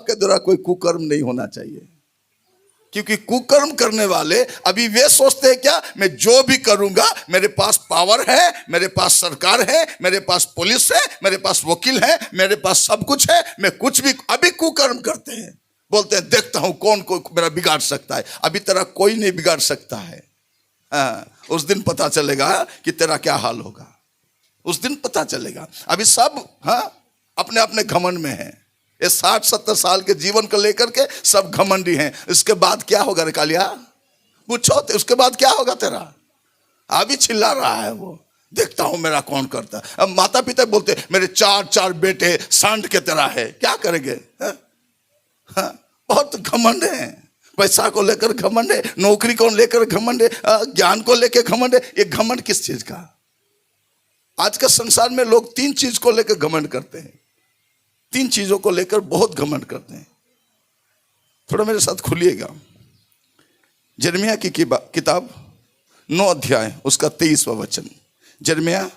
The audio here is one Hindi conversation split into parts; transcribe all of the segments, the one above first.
आपके द्वारा कोई कुकर्म नहीं होना चाहिए, क्योंकि कुकर्म करने वाले अभी वे सोचते हैं क्या, मैं जो भी करूंगा, मेरे पास पावर है, मेरे पास सरकार है, मेरे पास पुलिस है, मेरे पास वकील है, मेरे पास सब कुछ है, मैं कुछ भी, अभी कुकर्म करते हैं, बोलते हैं देखता हूं कौन को मेरा बिगाड़ सकता है। अभी तेरा कोई नहीं बिगाड़ सकता है। उस दिन पता चलेगा कि तेरा क्या हाल होगा, उस दिन पता चलेगा। अभी सब अपने अपने घमंड में है। ये 60-70 साल के जीवन को लेकर के सब घमंडी हैं। इसके बाद क्या होगा रे कालिया, पूछो तो उसके बाद क्या होगा तेरा। अभी चिल्ला रहा है वो, देखता हूं मेरा कौन करता है। अब माता पिता बोलते मेरे 4 बेटे सांड के तरह है, क्या करेंगे। बहुत घमंड है, पैसा को लेकर घमंड है, नौकरी को लेकर घमंड है, ज्ञान को लेकर घमंड है। ये घमंड किस चीज का। आज के संसार में लोग 3 चीज को लेकर घमंड करते हैं, 3 चीजों को लेकर बहुत घमंड करते हैं। थोड़ा मेरे साथ खुलिएगा, यिर्मयाह की किताब 9 अध्याय उसका 23वां वचन। यिर्मयाह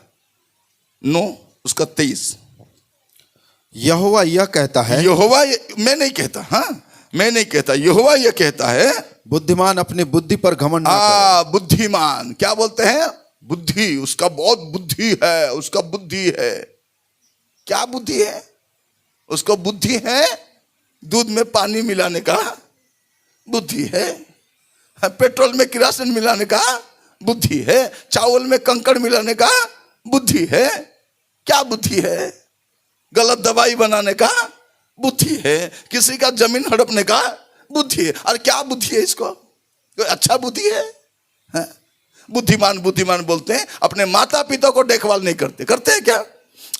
9 उसका 23। यहोवा यह कहता है, यहोवा मैं नहीं कहता, मैं नहीं कहता, यहोवा यह कहता है, बुद्धिमान अपनी बुद्धि पर घमंड ना करे। बुद्धिमान क्या बोलते हैं, बुद्धि, उसका बहुत बुद्धि है, उसका बुद्धि है। क्या बुद्धि है उसको, बुद्धि है दूध में पानी मिलाने का बुद्धि है, पेट्रोल में किरासन मिलाने का बुद्धि है, चावल में कंकड़ मिलाने का बुद्धि है। क्या बुद्धि है, गलत दवाई बनाने का बुद्धि है, किसी का जमीन हड़पने का बुद्धि है। और क्या बुद्धि है इसको, कोई अच्छा बुद्धि है। बुद्धिमान बुद्धिमान बोलते हैं, अपने माता पिता को देखभाल नहीं करते। करते हैं क्या,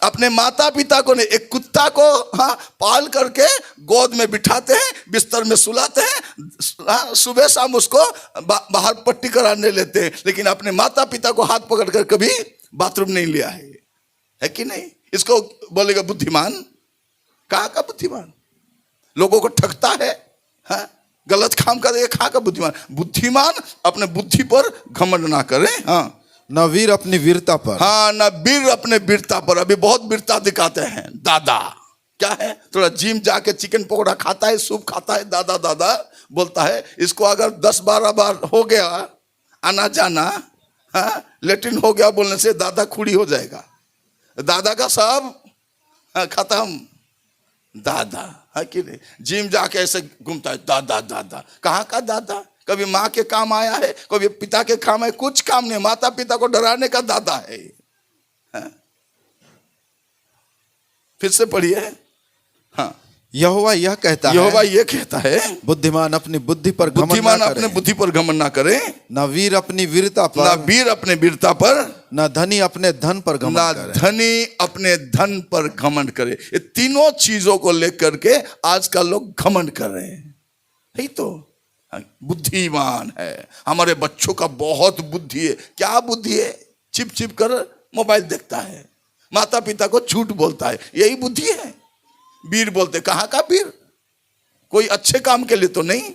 अपने माता पिता को नहीं, एक कुत्ता को पाल करके गोद में बिठाते हैं, बिस्तर में सुलाते हैं, सुबह शाम उसको बाहर पट्टी कराने लेते हैं, लेकिन अपने माता पिता को हाथ पकड़कर कभी बाथरूम नहीं लिया है कि नहीं। इसको बोलेगा बुद्धिमान। कहाँ का बुद्धिमान, लोगों को ठगता है, गलत काम करेगा, कहाँ का बुद्धिमान। बुद्धिमान अपने बुद्धि पर घमंड ना करे, न वीर अपनी वीरता पर, न वीर अपने वीरता पर। अभी बहुत वीरता दिखाते हैं। दादा क्या है, थोड़ा जिम जाके चिकन पकौड़ा खाता है, सूप खाता है, दादा दादा बोलता है। इसको अगर 10-12 बार हो गया आना जाना, लेटिन हो गया बोलने से दादा खुड़ी हो जाएगा। दादा का सब खत्म। दादा है कि नहीं, जिम जाके ऐसे घूमता है, दादा दादा। कहाँ का दादा, कभी माँ के काम आया है, कभी पिता के काम है, कुछ काम नहीं। माता पिता को डराने का दादा है। फिर से पढ़िए। यहोवा यह कहता है, यहोवा यह कहता है, बुद्धिमान अपनी बुद्धि पर घमंड ना बुद्धिमान करे, अपने बुद्धि पर घमंड ना करे, न वीर अपनी वीरता पर, ना वीर अपने वीरता पर, न धनी अपने धन पर घमंड ना करे। धनी अपने धन पर घमंड करे। ये तीनों चीजों को लेकर के आजकल लोग घमंड कर रहे हैं। यही तो बुद्धिमान है, हमारे बच्चों का बहुत बुद्धि है। क्या बुद्धि है, छिप छिप कर मोबाइल देखता है, माता पिता को झूठ बोलता है, यही बुद्धि है। वीर बोलते, कहाँ का वीर, कोई अच्छे काम के लिए तो नहीं,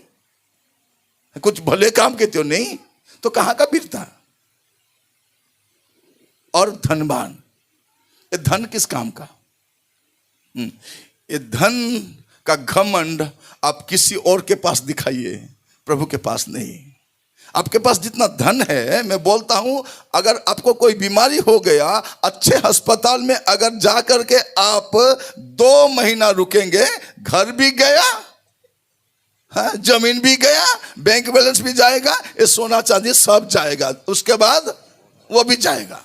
कुछ भले काम के तो नहीं, तो कहाँ का वीरता। और धनवान, ये धन किस काम का। ये धन का घमंड आप किसी और के पास दिखाइए, प्रभु के पास नहीं। आपके पास जितना धन है, मैं बोलता हूं, अगर आपको कोई बीमारी हो गया, अच्छे अस्पताल में अगर जाकर के आप 2 महीना रुकेंगे, घर भी गया, जमीन भी गया, बैंक बैलेंस भी जाएगा, ये सोना चांदी सब जाएगा, उसके बाद वो भी जाएगा,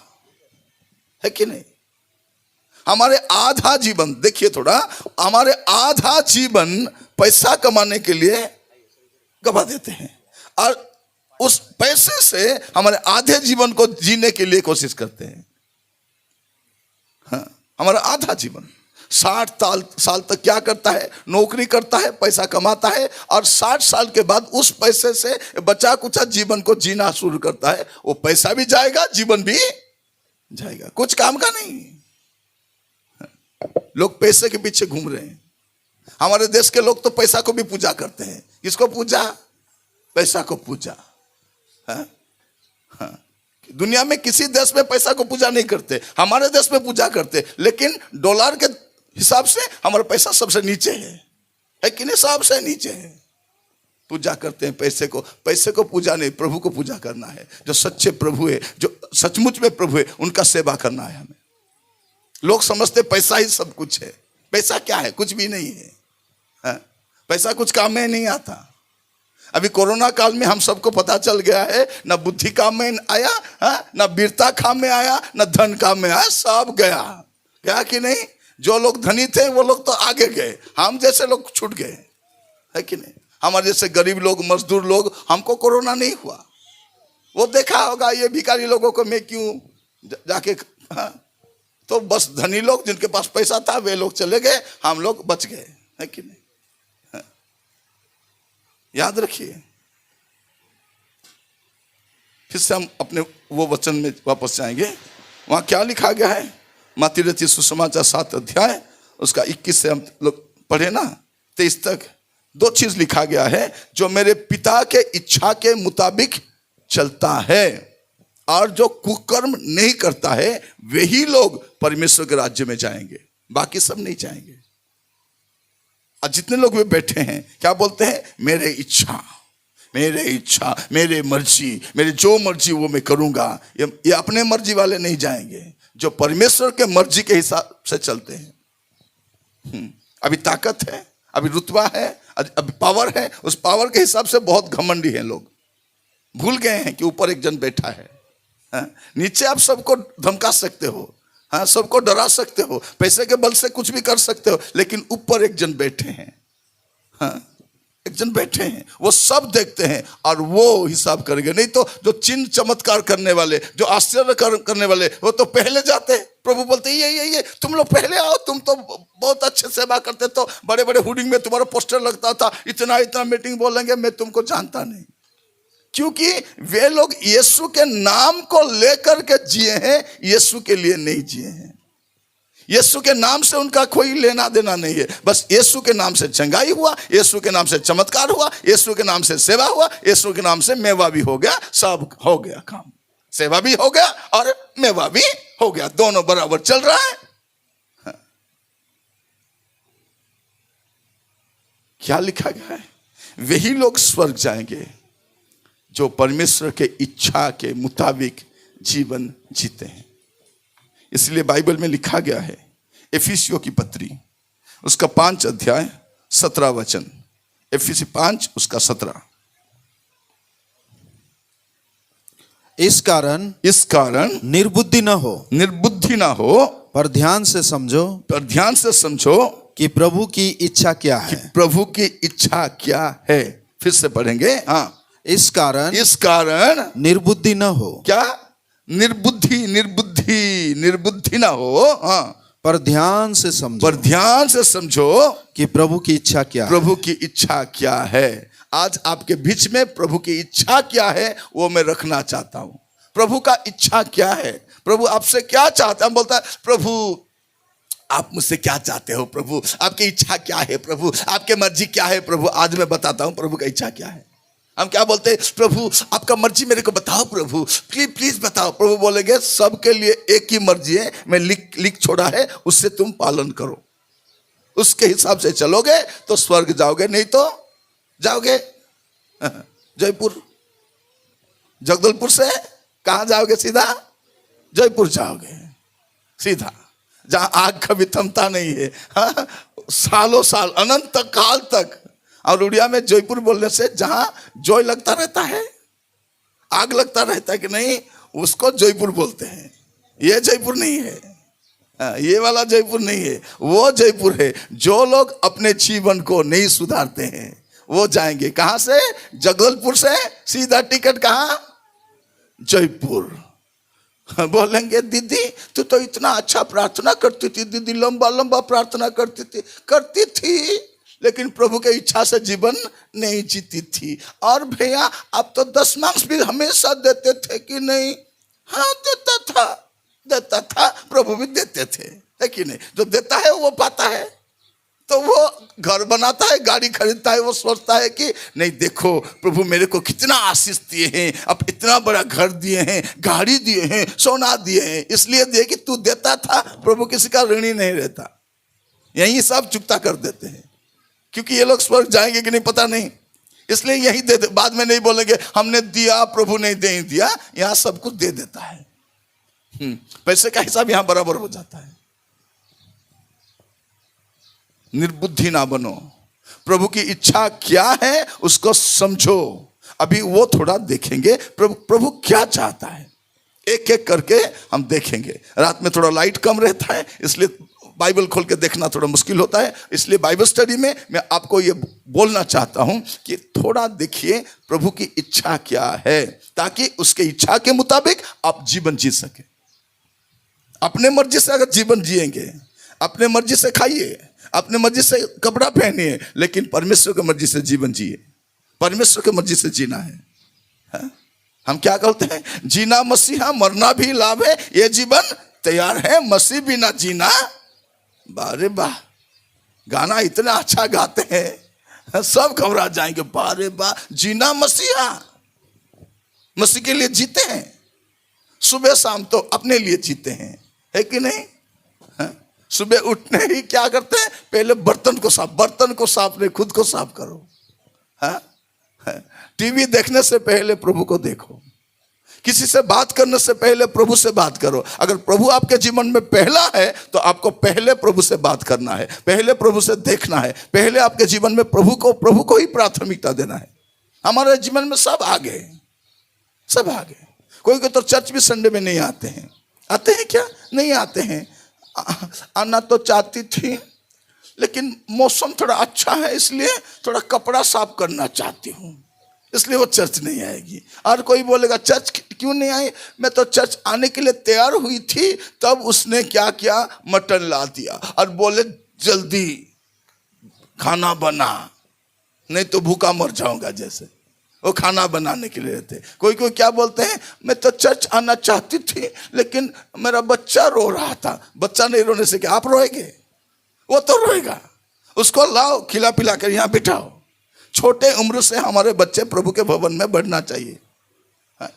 है कि नहीं। हमारे आधा जीवन, देखिए थोड़ा, हमारे आधा जीवन पैसा कमाने के लिए गवा देते हैं, और उस पैसे से हमारे आधे जीवन को जीने के लिए कोशिश करते हैं। हमारा आधा जीवन 60 साल तक क्या करता है, नौकरी करता है, पैसा कमाता है, और 60 साल के बाद उस पैसे से बचा कुचा जीवन को जीना शुरू करता है। वो पैसा भी जाएगा, जीवन भी जाएगा, कुछ काम का नहीं। लोग पैसे के पीछे घूम रहे हैं। हमारे देश के लोग तो पैसा को भी पूजा करते हैं। किसको पूजा, पैसा को पूजा। दुनिया में किसी देश में पैसा को पूजा नहीं करते, हमारे देश में पूजा करते, लेकिन डॉलर के हिसाब से हमारा पैसा सबसे नीचे है। है कि नहीं, सबसे नीचे है। पूजा करते हैं पैसे को पूजा नहीं, प्रभु को पूजा करना है। जो सच्चे प्रभु है, जो सचमुच में प्रभु है, उनका सेवा करना है हमें। लोग समझते पैसा ही सब कुछ है। पैसा क्या है? कुछ भी नहीं है, हाँ? पैसा कुछ काम में नहीं आता। अभी कोरोना काल में हम सबको पता चल गया है, ना बुद्धि काम में आया, हाँ? ना वीरता काम में आया, ना धन काम में आया, सब गया कि नहीं? जो लोग धनी थे वो लोग तो आगे गए, हम जैसे लोग छूट गए, है कि नहीं? हमारे जैसे गरीब लोग, मजदूर लोग, हमको कोरोना नहीं हुआ। वो देखा होगा ये भिखारी लोगों को मैं क्यों जाके, हाँ? तो बस धनी लोग जिनके पास पैसा था वे लोग चले गए, हम लोग बच गए, है कि नहीं? हाँ? याद रखिए। फिर से हम अपने वो वचन में वापस जाएंगे। वहां क्या लिखा गया है? मत्ती रचित सुसमाचार 7 अध्याय उसका 21 से हम लोग पढ़े ना, 23 तक। 2 चीज लिखा गया है, जो मेरे पिता के इच्छा के मुताबिक चलता है और जो कुकर्म नहीं करता है, वही लोग परमेश्वर के राज्य में जाएंगे, बाकी सब नहीं जाएंगे। और जितने लोग वे बैठे हैं क्या बोलते हैं? मेरे इच्छा, मेरे मर्जी, मेरे जो मर्जी वो मैं करूंगा। ये अपने मर्जी वाले नहीं जाएंगे, जो परमेश्वर के मर्जी के हिसाब से चलते हैं। अभी ताकत है, अभी रुतबा है, अभी पावर है, उस पावर के हिसाब से बहुत घमंडी हैं लोग। भूल गए हैं कि ऊपर एक जन बैठा है, हाँ? नीचे आप सबको धमका सकते हो, हाँ? सबको डरा सकते हो, पैसे के बल से कुछ भी कर सकते हो, लेकिन ऊपर एक जन बैठे हैं, हाँ? एक जन बैठे हैं, वो सब देखते हैं और वो हिसाब करेंगे। नहीं तो जो चिन्ह चमत्कार करने वाले, जो आश्चर्य करने वाले, वो तो पहले जाते हैं। प्रभु बोलते ये तुम लोग पहले आओ, तुम तो बहुत अच्छे सेवा करते, तो बड़े बड़े हुडिंग में तुम्हारा पोस्टर लगता था, इतना मीटिंग बोलेंगे, मैं तुमको जानता नहीं। क्योंकि वे लोग यीशु के नाम को लेकर के जिए हैं, यीशु के लिए नहीं जिए हैं। यीशु के नाम से उनका कोई लेना देना नहीं है। बस यीशु के नाम से चंगाई हुआ, यीशु के नाम से चमत्कार हुआ, यीशु के नाम से सेवा हुआ, यीशु के नाम से मेवा भी हो गया, सब हो गया काम। सेवा भी हो गया और मेवा भी हो गया, दोनों बराबर चल रहा है। हाँ। क्या लिखा गया है? वही लोग स्वर्ग जाएंगे जो परमेश्वर के इच्छा के मुताबिक जीवन जीते हैं। इसलिए बाइबल में लिखा गया है, एफिसियों की पत्री उसका 5 अध्याय 17 वचन, एफिसी 5 उसका 17। इस कारण निर्बुद्धि ना हो, पर ध्यान से समझो कि प्रभु की इच्छा क्या है। फिर से पढ़ेंगे, हाँ। इस कारण निर्बुद्धि न हो। क्या? निर्बुद्धि ना हो, हाँ। पर ध्यान से समझो कि प्रभु की इच्छा क्या है। आज आपके बीच में प्रभु की इच्छा क्या है वो मैं रखना चाहता हूं। प्रभु का इच्छा क्या है? प्रभु आपसे क्या चाहता है? हम बोलता है, प्रभु आप मुझसे क्या चाहते हो? प्रभु आपकी इच्छा क्या है? प्रभु आपके मर्जी क्या है? प्रभु आज मैं बताता हूं प्रभु का इच्छा क्या है। हम क्या बोलते हैं? प्रभु आपका मर्जी मेरे को बताओ, प्रभु प्लीज बताओ। प्रभु बोलेंगे, सबके लिए एक ही मर्जी है, मैं लिख छोड़ा है, उससे तुम पालन करो। उसके हिसाब से चलोगे तो स्वर्ग जाओगे, नहीं तो जाओगे जयपुर। जगदलपुर से कहां जाओगे? सीधा जयपुर जाओगे, सीधा, जहां आग का भी थमता नहीं है, हाँ? सालों साल, अनंत काल तक। और उड़िया में जयपुर बोलने से जहां जोय लगता रहता है, आग लगता रहता है कि नहीं, उसको जयपुर बोलते हैं। ये जयपुर नहीं है, ये वाला जयपुर नहीं है। वो जयपुर है जो लोग अपने जीवन को नहीं सुधारते हैं, वो जाएंगे। कहां से? जगदलपुर से सीधा टिकट कहां? जयपुर। बोलेंगे, दीदी तू तो इतना अच्छा प्रार्थना करती थी, दीदी लंबा लंबा प्रार्थना करती थी, लेकिन प्रभु के इच्छा से जीवन नहीं जीती थी। और भैया आप तो 10 भी हमेशा देते थे कि नहीं? हाँ देता था, प्रभु भी देते थे, है कि नहीं? जो देता है वो पाता है। तो वो घर बनाता है, गाड़ी खरीदता है, वो सोचता है कि नहीं देखो प्रभु मेरे को कितना आशीष दिए हैं, अब इतना बड़ा घर दिए हैं, गाड़ी दिए हैं, सोना दिए हैं, इसलिए दिए कि तू देता था। प्रभु किसी का ऋणी नहीं रहता, यही सब चुकता कर देते हैं। क्योंकि ये लोग स्वर्ग जाएंगे कि नहीं पता नहीं, इसलिए यही दे दे, बाद में नहीं बोलेंगे हमने दिया प्रभु नहीं दे दिया, यहां सब कुछ दे देता है। पैसे का हिसाब यहां बराबर हो जाता है। निर्बुद्धि ना बनो, प्रभु की इच्छा क्या है उसको समझो। अभी वो थोड़ा देखेंगे प्रभु क्या चाहता है, एक एक करके हम देखेंगे। रात में थोड़ा लाइट कम रहता है, इसलिए बाइबल खोल के देखना थोड़ा मुश्किल होता है, इसलिए बाइबल स्टडी में मैं आपको ये बोलना चाहता हूं कि थोड़ा देखिए प्रभु की इच्छा क्या है, ताकि उसके इच्छा के मुताबिक आप जीवन जी सके। अपने मर्जी से अगर जीवन जिएंगे, अपने मर्जी से खाइए, अपने मर्जी से कपड़ा पहनिए, लेकिन परमेश्वर की मर्जी से जीवन जिए। परमेश्वर की मर्जी से जीना है। हम क्या कहते हैं, जीना मसीहा मरना भी लाभ है, ये जीवन तैयार है मसीह बिना जीना। बारे वाह, गाना इतना अच्छा गाते हैं सब घबरा जाएंगे। बारे वाह, जीना मसीहा, मसीह के लिए जीते हैं, सुबह शाम तो अपने लिए जीते हैं, है कि नहीं? सुबह उठने ही क्या करते हैं, पहले बर्तन को साफ नहीं, खुद को साफ करो। टीवी देखने से पहले प्रभु को देखो, किसी से बात करने से पहले प्रभु से बात करो। अगर प्रभु आपके जीवन में पहला है तो आपको पहले प्रभु से बात करना है, पहले प्रभु से देखना है, पहले आपके जीवन में प्रभु को ही प्राथमिकता देना है। हमारे जीवन में सब आगे, सब आगे। कोई तो चर्च भी संडे में नहीं आते हैं, आते हैं क्या? नहीं आते हैं। आना तो चाहती थी, लेकिन मौसम थोड़ा अच्छा है इसलिए थोड़ा कपड़ा साफ करना चाहती हूँ, इसलिए वो चर्च नहीं आएगी। और कोई बोलेगा चर्च क्यों नहीं आई? मैं तो चर्च आने के लिए तैयार हुई थी, तब उसने क्या किया, मटन ला दिया और बोले जल्दी खाना बना, नहीं तो भूखा मर जाऊंगा। जैसे वो खाना बनाने के लिए रहते। कोई क्या बोलते हैं, मैं तो चर्च आना चाहती थी लेकिन मेरा बच्चा रो रहा था। बच्चा नहीं रोने से क्या आप रोएंगे? वो तो रोएगा, उसको लाओ, खिला पिला कर यहाँ बिठाओ। छोटे उम्र से हमारे बच्चे प्रभु के भवन में बढ़ना चाहिए।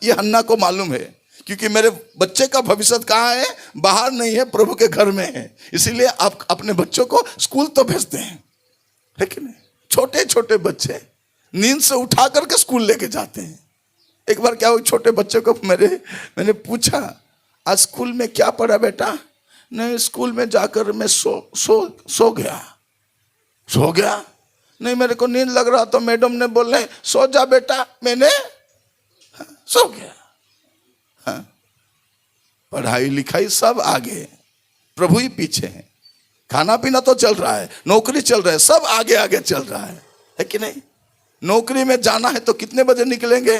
ये हन्ना को मालूम है, क्योंकि मेरे बच्चे का भविष्य कहाँ है? बाहर नहीं है, प्रभु के घर में है। इसीलिए आप अपने बच्चों को स्कूल तो भेजते हैं, है कि नहीं? छोटे छोटे बच्चे नींद से उठा करके स्कूल लेके जाते हैं। एक बार क्या हुआ, छोटे बच्चे को मैंने पूछा आज स्कूल में क्या पढ़ा बेटा? नहीं, स्कूल में जाकर मैं सो गया। नहीं, मेरे को नींद लग रहा तो मैडम ने बोले सो जा बेटा, मैंने सो गया। पढ़ाई लिखाई सब आगे, प्रभु ही पीछे है। खाना पीना तो चल रहा है, नौकरी चल रहा है, सब आगे आगे चल रहा है कि नहीं? नौकरी में जाना है तो कितने बजे निकलेंगे?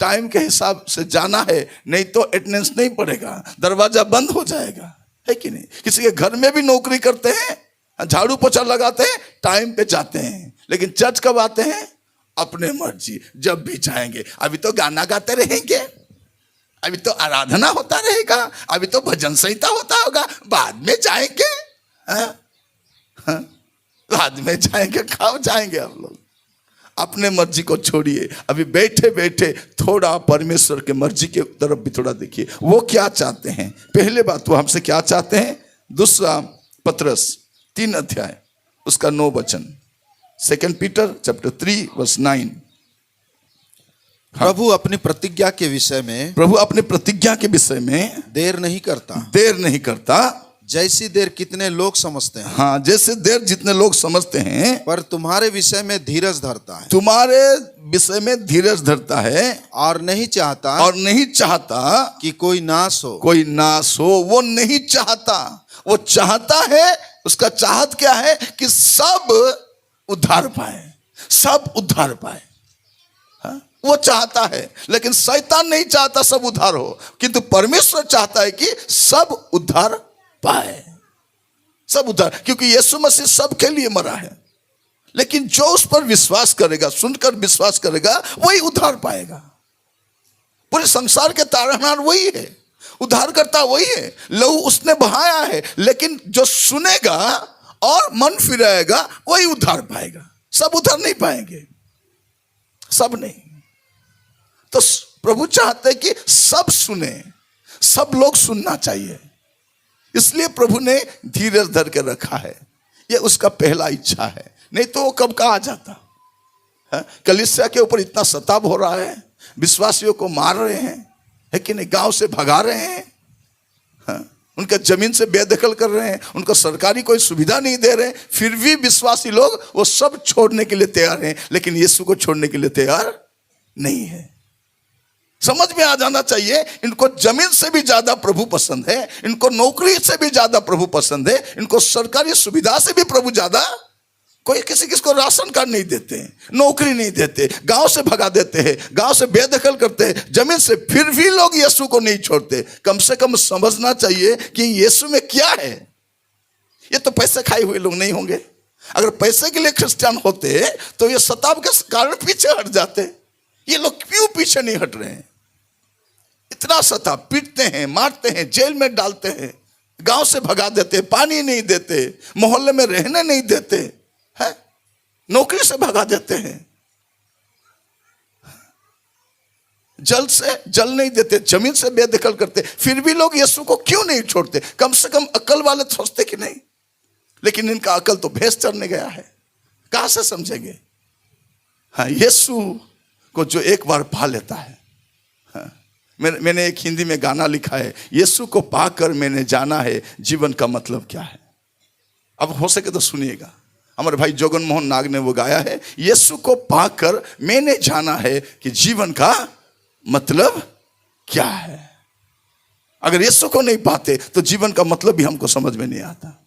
टाइम के हिसाब से जाना है, नहीं तो अटेंडेंस नहीं पड़ेगा, दरवाजा बंद हो जाएगा, है कि नहीं? किसी के घर में भी नौकरी करते हैं, झाड़ू पोछा लगाते हैं, टाइम पे जाते हैं, लेकिन चर्च कब आते हैं? अपने मर्जी, जब भी चाहेंगे। अभी तो गाना गाते रहेंगे, अभी तो आराधना होता रहेगा, अभी तो भजन संहिता होता होगा, बाद में जाएंगे। बाद में जाएंगे, कब जाएंगे हम लोग? अपने मर्जी को छोड़िए, अभी बैठे बैठे थोड़ा परमेश्वर के मर्जी के तरफ भी थोड़ा देखिए, वो क्या चाहते हैं। पहले बात वो हमसे क्या चाहते हैं। दूसरा पत्रस 3 अध्याय उसका 9 वचन, 2 पीटर चैप्टर 3 वर्स 9। प्रभु अपनी प्रतिज्ञा के विषय में देर नहीं करता, जैसी देर कितने लोग समझते हैं। हाँ, जैसे देर जितने लोग समझते हैं, पर तुम्हारे विषय में धीरज धरता है, और नहीं चाहता कि कोई नाश हो। वो नहीं चाहता, वो चाहता है, उसका चाहत क्या है कि सब उद्धार पाए। वो चाहता है, लेकिन शैतान नहीं चाहता सब उद्धार हो, किंतु परमेश्वर चाहता है कि सब उद्धार पाए, सब उद्धार। क्योंकि यीशु मसीह सबके लिए मरा है, लेकिन जो उस पर विश्वास करेगा, सुनकर विश्वास करेगा, वही उद्धार पाएगा। पूरे संसार के तारनहार वही है, उद्धारकर्ता वही है, लहू उसने बहाया है, लेकिन जो सुनेगा और मन फिराएगा वही उद्धार पाएगा। सब उद्धार नहीं पाएंगे, सब नहीं। तो प्रभु चाहते हैं कि सब सुने, सब लोग सुनना चाहिए, इसलिए प्रभु ने धीरज धर के रखा है। यह उसका पहला इच्छा है। नहीं तो वो कब का आ जाता। कलीसिया के ऊपर इतना सताव हो रहा है, विश्वासियों को मार रहे हैं, है कि नहीं, गांव से भगा रहे हैं, उनका जमीन से बेदखल कर रहे हैं, उनको सरकारी कोई सुविधा नहीं दे रहे, फिर भी विश्वासी लोग वो सब छोड़ने के लिए तैयार हैं, लेकिन यीशु को छोड़ने के लिए तैयार नहीं है। समझ में आ जाना चाहिए, इनको जमीन से भी ज्यादा प्रभु पसंद है, इनको नौकरी से भी ज्यादा प्रभु पसंद है, इनको सरकारी सुविधा से भी प्रभु ज्यादा। कोई किसी को राशन कार्ड नहीं देते हैं, नौकरी नहीं देते, गांव से भगा देते हैं, गांव से बेदखल करते हैं जमीन से, फिर भी लोग यीशु को नहीं छोड़ते। कम से कम समझना चाहिए कि यीशु में क्या है। ये तो पैसे खाए हुए लोग नहीं होंगे। अगर पैसे के लिए क्रिश्चियन होते तो ये सताव के कारण पीछे हट जाते। ये लोग क्यों पीछे नहीं हट रहे हैं? इतना सताव, पीटते हैं, मारते हैं, जेल में डालते हैं, गांव से भगा देते, पानी नहीं देते, मोहल्ले में रहने नहीं देते है, नौकरी से भगा देते हैं, जल नहीं देते, जमीन से बेदखल करते, फिर भी लोग यीशु को क्यों नहीं छोड़ते? कम से कम अकल वाले सोचते कि नहीं, लेकिन इनका अकल तो भैंस चरने गया है, कहां से समझेंगे? हाँ, यीशु को जो एक बार पा लेता है। हाँ, मैंने एक हिंदी में गाना लिखा है, यीशु को पाकर मैंने जाना है जीवन का मतलब क्या है। अब हो सके तो सुनिएगा, हमारे भाई जोगन मोहन नाग ने वो गाया है, यीशु को पाकर मैंने जाना है कि जीवन का मतलब क्या है। अगर यीशु को नहीं पाते तो जीवन का मतलब भी हमको समझ में नहीं आता।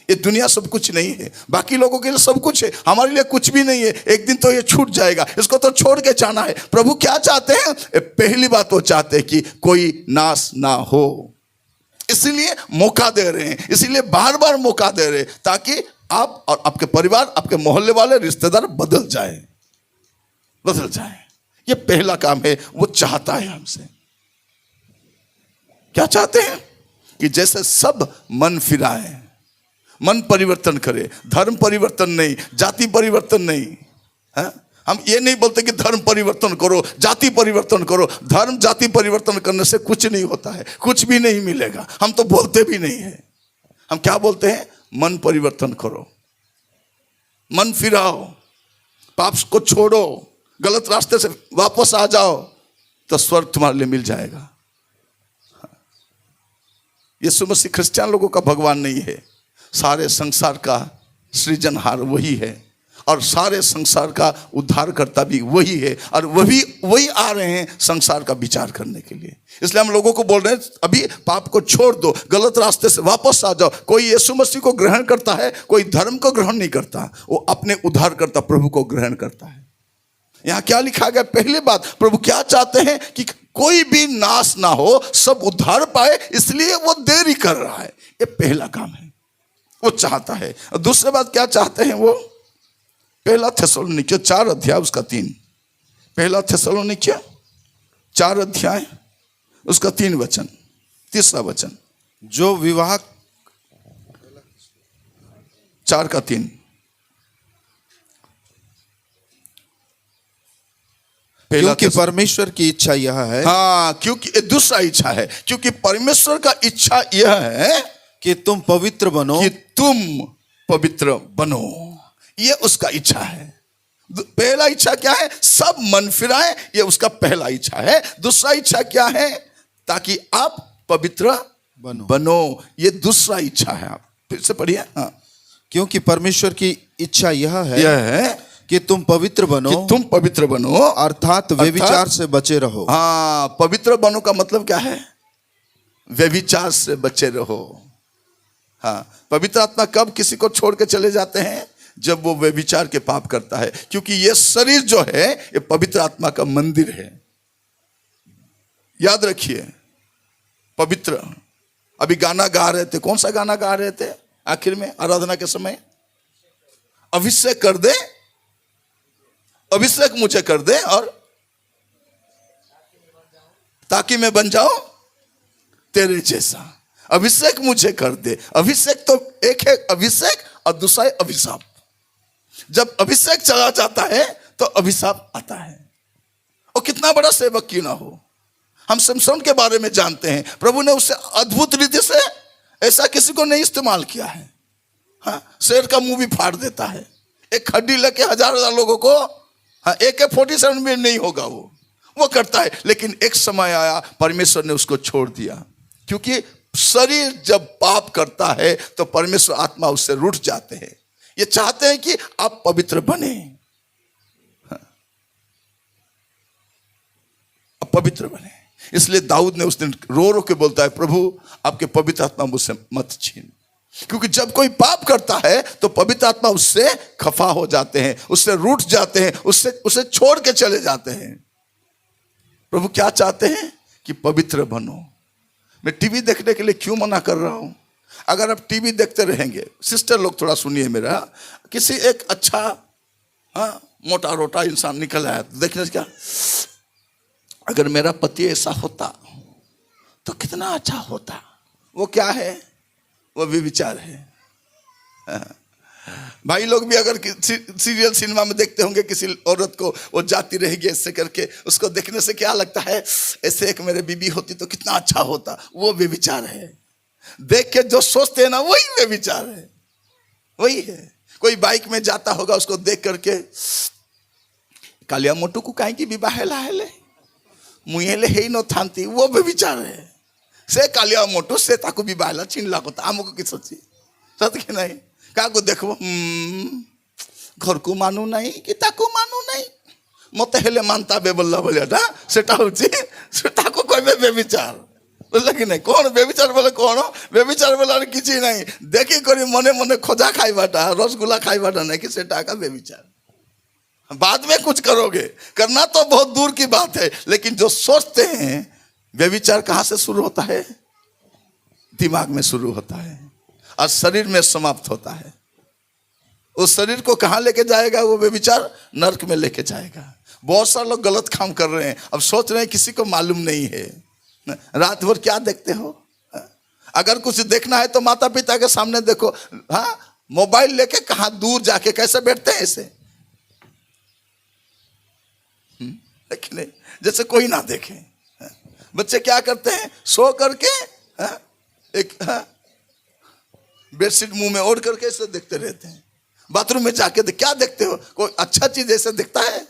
ये दुनिया सब कुछ नहीं है, बाकी लोगों के लिए सब कुछ है, हमारे लिए कुछ भी नहीं है। एक दिन तो ये छूट जाएगा, इसको तो छोड़ के जाना है। प्रभु क्या चाहते हैं? पहली बात वो चाहते हैं कि कोई नाश ना हो, इसीलिए मौका दे रहे हैं, इसीलिए बार बार मौका दे रहे हैं, ताकि आप और आपके परिवार, आपके मोहल्ले वाले, रिश्तेदार बदल जाए। ये पहला काम है, वो चाहता है हमसे। क्या चाहते हैं? कि जैसे सब मन फिराए, मन परिवर्तन करे, धर्म परिवर्तन नहीं, जाति परिवर्तन नहीं है? हम ये नहीं बोलते कि धर्म परिवर्तन करो, जाति परिवर्तन करो। धर्म जाति परिवर्तन करने से कुछ नहीं होता है, कुछ भी नहीं मिलेगा। हम तो बोलते भी नहीं है। हम क्या बोलते हैं? मन परिवर्तन करो, मन फिराओ, पाप को छोड़ो, गलत रास्ते से वापस आ जाओ, तो स्वर्ग तुम्हारे लिए मिल जाएगा। यीशु मसीह क्रिश्चियन लोगों का भगवान नहीं है, सारे संसार का सृजनहार वही है, और सारे संसार का उद्धारकर्ता भी वही है, और वही आ रहे हैं संसार का विचार करने के लिए। इसलिए हम लोगों को बोल रहे हैं, अभी पाप को छोड़ दो, गलत रास्ते से वापस आ जाओ। कोई यीशु मसीह को ग्रहण करता है, कोई धर्म को ग्रहण नहीं करता, वो अपने उद्धारकर्ता प्रभु को ग्रहण करता है। यहाँ क्या लिखा गया? पहली बात, प्रभु क्या चाहते हैं? कि कोई भी नाश ना हो, सब उद्धार पाए, इसलिए वो देरी कर रहा है। ये पहला काम है, वो चाहता है। और दूसरी बात क्या चाहते हैं? वो पहला थिस्सलुनीकियों 4 अध्याय उसका 3, पहला थिस्सलुनीकियों 4 अध्याय उसका 3 वचन, तीसरा वचन, जो विवाह 4 का 3, क्योंकि परमेश्वर की इच्छा यह है। हाँ, क्योंकि दूसरा इच्छा है, क्योंकि परमेश्वर का इच्छा यह है कि तुम पवित्र बनो, कि तुम पवित्र बनो। ये उसका इच्छा है। पहला इच्छा क्या है? सब मन फिराए, ये उसका पहला इच्छा है। दूसरा इच्छा क्या है? ताकि आप पवित्र बनो, ये दूसरा इच्छा है। आप फिर से पढ़िए। हाँ, क्योंकि परमेश्वर की इच्छा यह है कि तुम पवित्र बनो, कि तुम पवित्र बनो, अर्थात व्यभिचार से बचे रहो। हाँ, पवित्र बनो का मतलब क्या है? व्यभिचार से बचे रहो। हाँ, पवित्र आत्मा कब किसी को छोड़ के चले जाते हैं? जब वो व्यभिचार के पाप करता है, क्योंकि ये शरीर जो है ये पवित्र आत्मा का मंदिर है। याद रखिए, पवित्र। अभी गाना गा रहे थे, कौन सा गाना गा रहे थे आखिर में आराधना के समय? अभिषेक कर दे, अभिषेक मुझे कर दे, और ताकि मैं बन जाऊं तेरे जैसा। अभिषेक मुझे कर दे। अभिषेक तो एक है अभिषेक, और दूसरा है अभिशाप। जब अभिषेक चला जाता है तो अभिशाप आता है। और कितना बड़ा सेवक क्यों ना हो, हम सिमसोन के बारे में जानते हैं, प्रभु ने उसे अद्भुत रीति से, ऐसा किसी को नहीं इस्तेमाल किया है। हाँ, शेर का मुंह भी फाड़ देता है, एक हड्डी लेके हजार हजार लोगों को, हाँ, AK-47 में नहीं होगा वो करता है। लेकिन एक समय आया परमेश्वर ने उसको छोड़ दिया, क्योंकि शरीर जब पाप करता है तो परमेश्वर आत्मा उससे रूठ जाते हैं। ये चाहते हैं कि आप पवित्र बने, आप पवित्र बने। इसलिए दाऊद ने उस दिन रो रो के बोलता है, प्रभु आपके पवित्र आत्मा मुझसे मत छीन। क्योंकि जब कोई पाप करता है तो पवित्र आत्मा उससे खफा हो जाते हैं, उससे रूठ जाते हैं, उसे छोड़ के चले जाते हैं। प्रभु क्या चाहते हैं कि पवित्र बनो। मैं टीवी देखने के लिए क्यों मना कर रहा हूं? अगर आप टीवी देखते रहेंगे, सिस्टर लोग थोड़ा सुनिए मेरा, किसी एक अच्छा, हाँ, मोटा रोटा इंसान निकल आया तो देखने से क्या, अगर मेरा पति ऐसा होता तो कितना अच्छा होता। वो क्या है? वो भी विचार है। भाई लोग भी अगर सीरियल सिनेमा में देखते होंगे किसी औरत को वो जाती रहेगी ऐसे करके, उसको देखने से क्या लगता है, ऐसे एक मेरे बीबी होती तो कितना अच्छा होता। वो भी विचार है। देख के जो सोचते हैं ना, वही वे विचार है, वही है। कोई बाइक में जाता होगा, उसको देख करके कालिया मोटू को काहे की विवाह हेले मुहेले हे न थांती, वो भी विचार है। से कालिया मोटू से ताको विवाह चिन्हला को आमको कि सोची सत के नहीं का को देखो, घर को मानू नहीं कि ताको मानू नहीं, मत हेले मानता बेबल्ला बोलियाटा सेटा होची सेटा को कहबे बेविचार, बुझल कि नहीं? कौन बेविचार बोले? कौन बेविचार बोले? किसी नहीं देखी करी मने मने खोजा खाइबाटा, रसगुल्ला खाइबाटा नहीं कि सेटा का बेविचार। बाद में कुछ करोगे, करना तो बहुत दूर की बात है, लेकिन जो सोचते हैं, व्यभिचार कहां से शुरू होता है? दिमाग में शुरू होता है और शरीर में समाप्त होता है। उस शरीर को कहां लेके जाएगा वो व्यभिचार? नरक में लेके जाएगा। बहुत सारे लोग गलत काम कर रहे हैं, अब सोच रहे हैं किसी को मालूम नहीं है। रात भर क्या देखते हो? अगर कुछ देखना है तो माता पिता के सामने देखो। हाँ, मोबाइल लेके कहां दूर जाके कैसे बैठते हैं ऐसे, लेकिन जैसे कोई ना देखे। बच्चे क्या करते हैं? सो करके एक बेडशीट मुंह में ओढ़ करके ऐसे देखते रहते हैं। बाथरूम में जाके क्या देखते हो? कोई अच्छा चीज ऐसे दिखता है?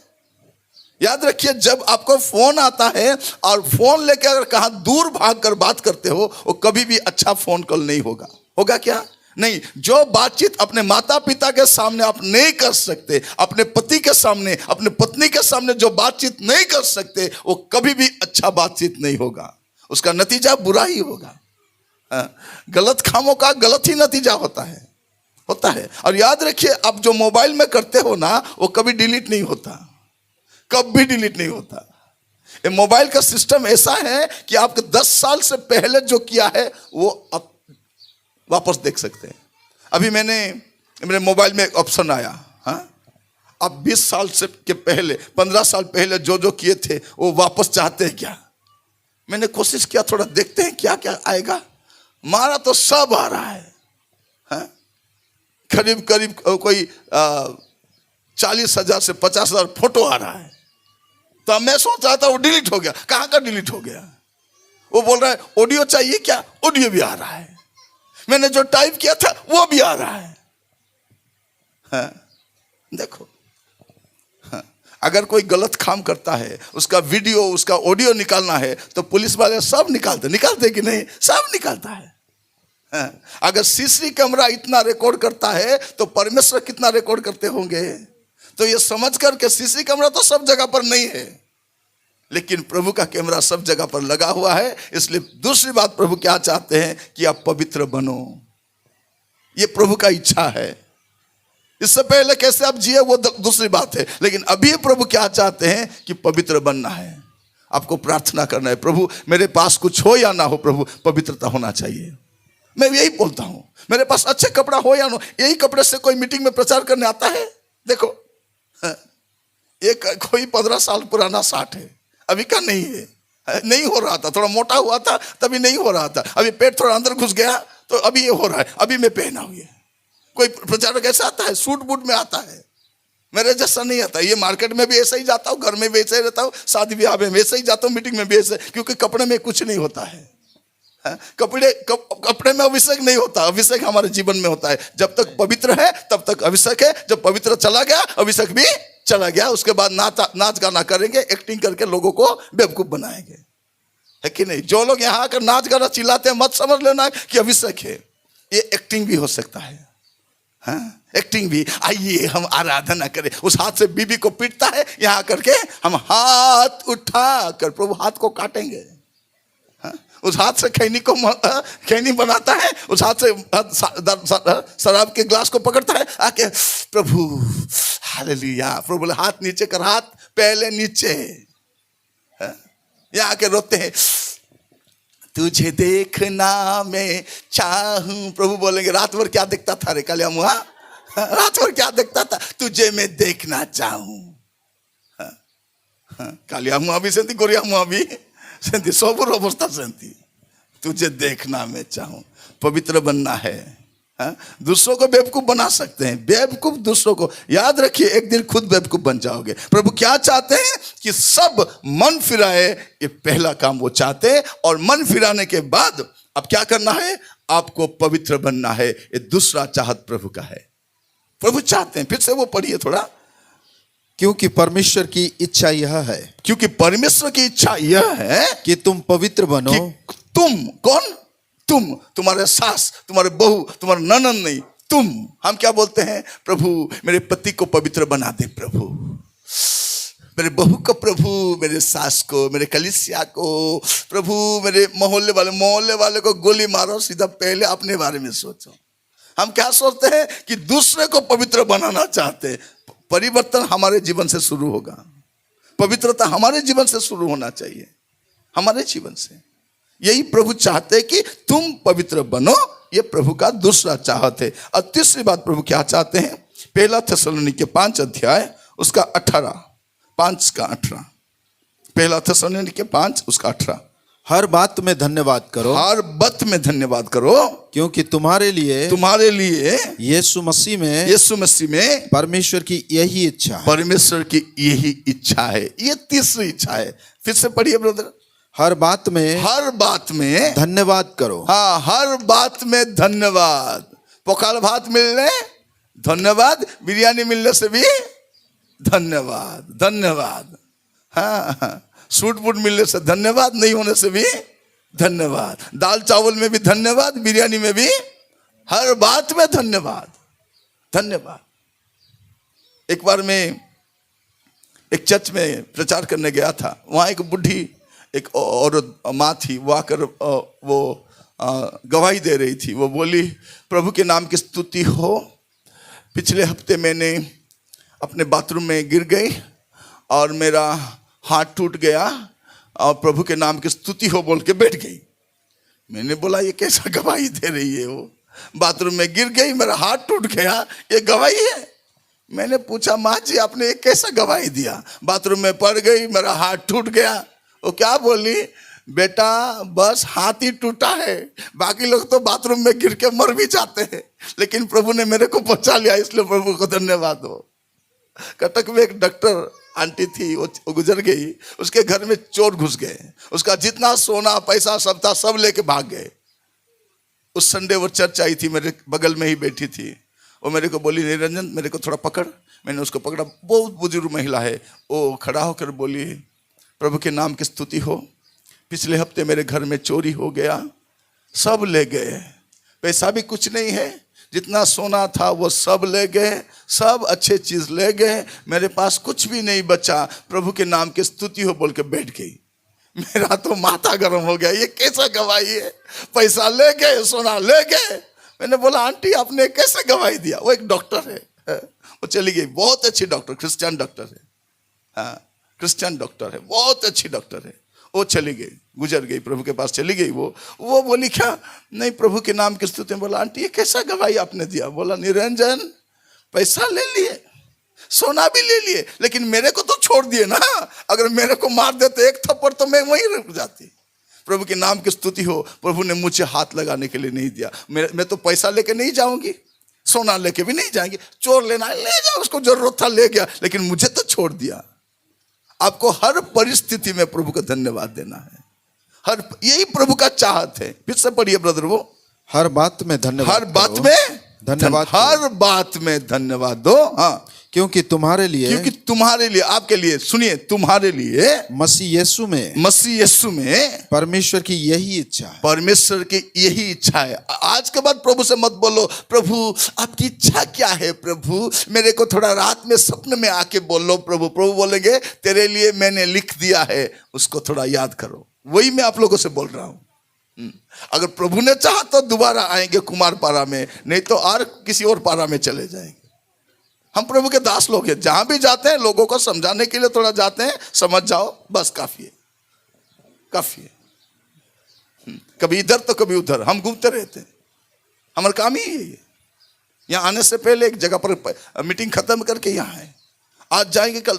याद रखिए, जब आपको फोन आता है और फोन लेके अगर कहां दूर भाग कर बात करते हो, वो कभी भी अच्छा फोन कॉल नहीं होगा। होगा क्या? नहीं। जो बातचीत अपने माता पिता के सामने आप नहीं कर सकते, अपने पति के सामने, अपने पत्नी के सामने जो बातचीत नहीं कर सकते, वो कभी भी अच्छा बातचीत नहीं होगा। उसका नतीजा बुरा ही होगा। गलत कामों का गलत ही नतीजा होता है। और याद रखिए, आप जो मोबाइल में करते हो ना, वो कभी डिलीट नहीं होता, कभी डिलीट नहीं होता। ये मोबाइल का सिस्टम ऐसा है कि आपके 10 साल से पहले जो किया है वो आप वापस देख सकते हैं। अभी मेरे मोबाइल में एक ऑप्शन आया, हाँ, आप 20 साल से के पहले, 15 साल पहले जो किए थे वो वापस चाहते हैं क्या? मैंने कोशिश किया, थोड़ा देखते हैं क्या क्या आएगा। मारा तो सब आ रहा है, हाँ? करीब करीब कोई 40,000 से 50,000 फोटो आ रहा है। तो मैं सोच रहा था वो डिलीट हो गया। कहाँ का डिलीट हो गया? वो बोल रहा है ऑडियो चाहिए क्या? ऑडियो भी आ रहा है। मैंने जो टाइप किया था वो भी आ रहा है। हाँ, देखो, हाँ, अगर कोई गलत काम करता है, उसका वीडियो, उसका ऑडियो निकालना है तो पुलिस वाले सब निकालते कि नहीं? सब निकालता है। हाँ, अगर सीसी कैमरा इतना रिकॉर्ड करता है तो परमेश्वर कितना रिकॉर्ड करते होंगे? तो ये समझ कर के सीसी कैमरा तो सब जगह पर नहीं है, लेकिन प्रभु का कैमरा सब जगह पर लगा हुआ है। इसलिए दूसरी बात, प्रभु क्या चाहते हैं कि आप पवित्र बनो। ये प्रभु का इच्छा है। इससे पहले कैसे आप जिए वो दूसरी बात है, लेकिन अभी प्रभु क्या चाहते हैं कि पवित्र बनना है। आपको प्रार्थना करना है, प्रभु मेरे पास कुछ हो या ना हो, प्रभु पवित्रता होना चाहिए। मैं यही बोलता हूं, मेरे पास अच्छे कपड़ा हो या ना हो, यही कपड़े से कोई मीटिंग में प्रचार करने आता है? देखो, एक कोई 15 साल पुराना शर्ट है, अभी का नहीं है, नहीं हो रहा था। थोड़ा मोटा हुआ था तभी नहीं हो रहा था, अभी पेट थोड़ा अंदर घुस गया तो अभी ये हो रहा है, अभी मैं पहना हुई। कोई प्रचारक ऐसा आता है, सूट बूट में आता है, मेरे जैसा नहीं आता। ये मार्केट में भी ऐसा ही जाता हूँ, घर में भी ऐसा ही रहता हूँ, शादी ब्याह में ऐसा ही जाता हूँ, मीटिंग में भी ऐसे, क्योंकि कपड़े में कुछ नहीं होता है। कपड़े में अभिषेक नहीं होता, अभिषेक हमारे जीवन में होता है। जब तक पवित्र है तब तक अभिषेक है, जब पवित्र चला गया अभिषेक भी चला गया। उसके बाद नाच गाना करेंगे, एक्टिंग करके लोगों को बेवकूफ बनाएंगे, है कि नहीं? जो लोग यहाँ आकर नाच गाना चिल्लाते हैं, मत समझ लेना कि अभिषेक है, ये एक्टिंग भी हो सकता है। हाँ, एक्टिंग भी। आइए हम आराधना करें। उस हाथ से बीबी को पीटता है, यहाँ करके हम हाथ उठा कर प्रभु हाथ को काटेंगे। हाँ? उस हाथ से खैनी बनाता है, उस हाथ से शराब के ग्लास को पकड़ता है, आके प्रभु हालेलुया। प्रभु बोले हाथ नीचे कर, हाथ पहले नीचे। हाँ? यहाँ आके रोते हैं, तुझे देखना मैं चाहूं। प्रभु बोलेंगे रात भर क्या देखता था रे कालिया मुआ, रात भर क्या देखता था, तुझे मैं देखना चाहूं। कालिया मुआ भी सेंती, गोरिया मुआ भी सेंती, सबुर अवस्था सेंती। तुझे देखना मैं चाहूं। पवित्र बनना है। दूसरों को बेवकूफ बना सकते हैं, बेवकूफ दूसरों को। याद रखिए एक दिन खुद बेवकूफ बन जाओगे। प्रभु क्या चाहते हैं कि सब मन फिराए, ये पहला काम वो चाहते हैं। और मन फिराने के बाद अब क्या करना है? आपको पवित्र बनना है, ये दूसरा चाहत प्रभु का है। प्रभु चाहते हैं, फिर से वो पढ़िए थोड़ा। क्योंकि परमेश्वर की इच्छा यह है, क्योंकि परमेश्वर की इच्छा यह है कि तुम पवित्र बनो। कि तुम कौन? तुम, तुम्हारे सास, तुम्हारे बहू, तुम्हारे ननद नहीं, तुम। हम क्या बोलते हैं? प्रभु मेरे पति को पवित्र बना दे, प्रभु मेरे बहू को, प्रभु मेरे सास को, मेरे कलीसिया को, प्रभु मेरे मोहल्ले वाले को गोली मारो। सीधा पहले अपने बारे में सोचो। हम क्या सोचते हैं कि दूसरे को पवित्र बनाना चाहते हैं। परिवर्तन हमारे जीवन से शुरू होगा। पवित्रता हमारे जीवन से शुरू होना चाहिए, हमारे जीवन से। यही प्रभु चाहते हैं कि तुम पवित्र बनो, ये प्रभु का दूसरा चाहत है। और तीसरी बात प्रभु क्या चाहते हैं? पहला थिस्सलुनीके 5 अध्याय उसका 18, 5 का 18। पहला थिस्सलुनीके 5 उसका 18। हर बात में धन्यवाद करो, हर बात में धन्यवाद करो, क्योंकि तुम्हारे लिए यीशु मसीह में परमेश्वर की यही इच्छा है। परमेश्वर की यही इच्छा है, ये तीसरी इच्छा है। फिर से पढ़िए ब्रदर। हर बात में धन्यवाद करो। हाँ, हर बात में धन्यवाद। पकाल भात मिलने धन्यवाद, बिरयानी मिलने से भी धन्यवाद, धन्यवाद। हाँ, सूट बूट मिलने से धन्यवाद, नहीं होने से भी धन्यवाद। दाल चावल में भी धन्यवाद, बिरयानी में भी, हर बात में धन्यवाद, धन्यवाद। एक बार मैं एक चर्च में प्रचार करने गया था। वहाँ एक बुढ़ी, एक औरत माँ थी, वो आकर वो गवाही दे रही थी। वो बोली, प्रभु के नाम की स्तुति हो, पिछले हफ्ते मैंने अपने बाथरूम में गिर गई और मेरा हाथ टूट गया और प्रभु के नाम की स्तुति हो बोल के बैठ गई। मैंने बोला ये कैसा गवाही दे रही है? वो बाथरूम में गिर गई, मेरा हाथ टूट गया, ये गवाही है? मैंने पूछा, माँ जी आपने ये कैसा गवाही दिया? बाथरूम में पड़ गई, मेरा हाथ टूट गया। वो क्या बोली? बेटा बस हाथ ही टूटा है, बाकी लोग तो बाथरूम में गिर के मर भी जाते हैं, लेकिन प्रभु ने मेरे को बचा लिया, इसलिए प्रभु को धन्यवाद हो। कटक में एक डॉक्टर आंटी थी, वो गुजर गई। उसके घर में चोर घुस गए, उसका जितना सोना पैसा सब था सब लेके भाग गए। उस संडे वो चर्च आई थी, मेरे बगल में ही बैठी थी। वो मेरे को बोली, निरंजन मेरे को थोड़ा पकड़। मैंने उसको पकड़ा, बहुत बुजुर्ग महिला है। वो खड़ा होकर बोली, प्रभु के नाम की स्तुति हो, पिछले हफ्ते मेरे घर में चोरी हो गया, सब ले गए, पैसा भी कुछ नहीं है, जितना सोना था वो सब ले गए, सब अच्छे चीज ले गए, मेरे पास कुछ भी नहीं बचा, प्रभु के नाम की स्तुति हो बोल के बैठ गई। मेरा तो माथा गर्म हो गया, ये कैसा गवाही है? पैसा ले गए, सोना ले गए। मैंने बोला, आंटी आपने कैसे गवाही दिया? वो एक डॉक्टर है, वो चली गई, बहुत अच्छी डॉक्टर, क्रिश्चियन डॉक्टर है। हाँ, क्रिश्चियन डॉक्टर है, बहुत अच्छी डॉक्टर है। वो चली गई, गुजर गई, प्रभु के पास चली गई। वो बोली, क्या नहीं प्रभु के नाम की स्तुति। बोला, आंटी ये कैसा गवाही आपने दिया? बोला, निरंजन पैसा ले लिए, सोना भी ले लिए, लेकिन मेरे को तो छोड़ दिए ना। अगर मेरे को मार देते एक थप्पड़ तो मैं वहीं रुक जाती। प्रभु के नाम की स्तुति हो, प्रभु ने मुझे हाथ लगाने के लिए नहीं दिया। मैं तो पैसा लेके नहीं जाऊंगी, सोना लेके भी नहीं जाएंगे। चोर लेना है ले जाओ, उसको जरूरत था ले गया, लेकिन मुझे तो छोड़ दिया। आपको हर परिस्थिति में प्रभु का धन्यवाद देना है, हर यही प्रभु का चाहत है। फिर से पढ़िए ब्रदर, वो हर बात में धन्यवाद, हर बात में धन्यवाद, हर बात में धन्यवाद दो। हाँ, क्योंकि तुम्हारे लिए, आपके लिए, सुनिए, तुम्हारे लिए मसीह यीशु में परमेश्वर की यही इच्छा है। परमेश्वर की यही इच्छा है। आज के बाद प्रभु से मत बोलो प्रभु आपकी इच्छा क्या है, प्रभु मेरे को थोड़ा रात में सपने में आके बोल लो प्रभु। प्रभु बोलेंगे तेरे लिए मैंने लिख दिया है, उसको थोड़ा याद करो। वही मैं आप लोगों से बोल रहा हूं। अगर प्रभु ने चाहा तो दोबारा आएंगे कुमार पारा में, नहीं तो और किसी और पारा में चले जाएंगे। हम प्रभु के दास लोग हैं, जहां भी जाते हैं लोगों को समझाने के लिए थोड़ा जाते हैं, समझ जाओ बस, काफी है, काफी है। कभी इधर तो कभी उधर, हम घूमते रहते हैं, हमारा काम ही है ये। यहाँ आने से पहले एक जगह पर मीटिंग खत्म करके यहाँ है, आज जाएंगे, कल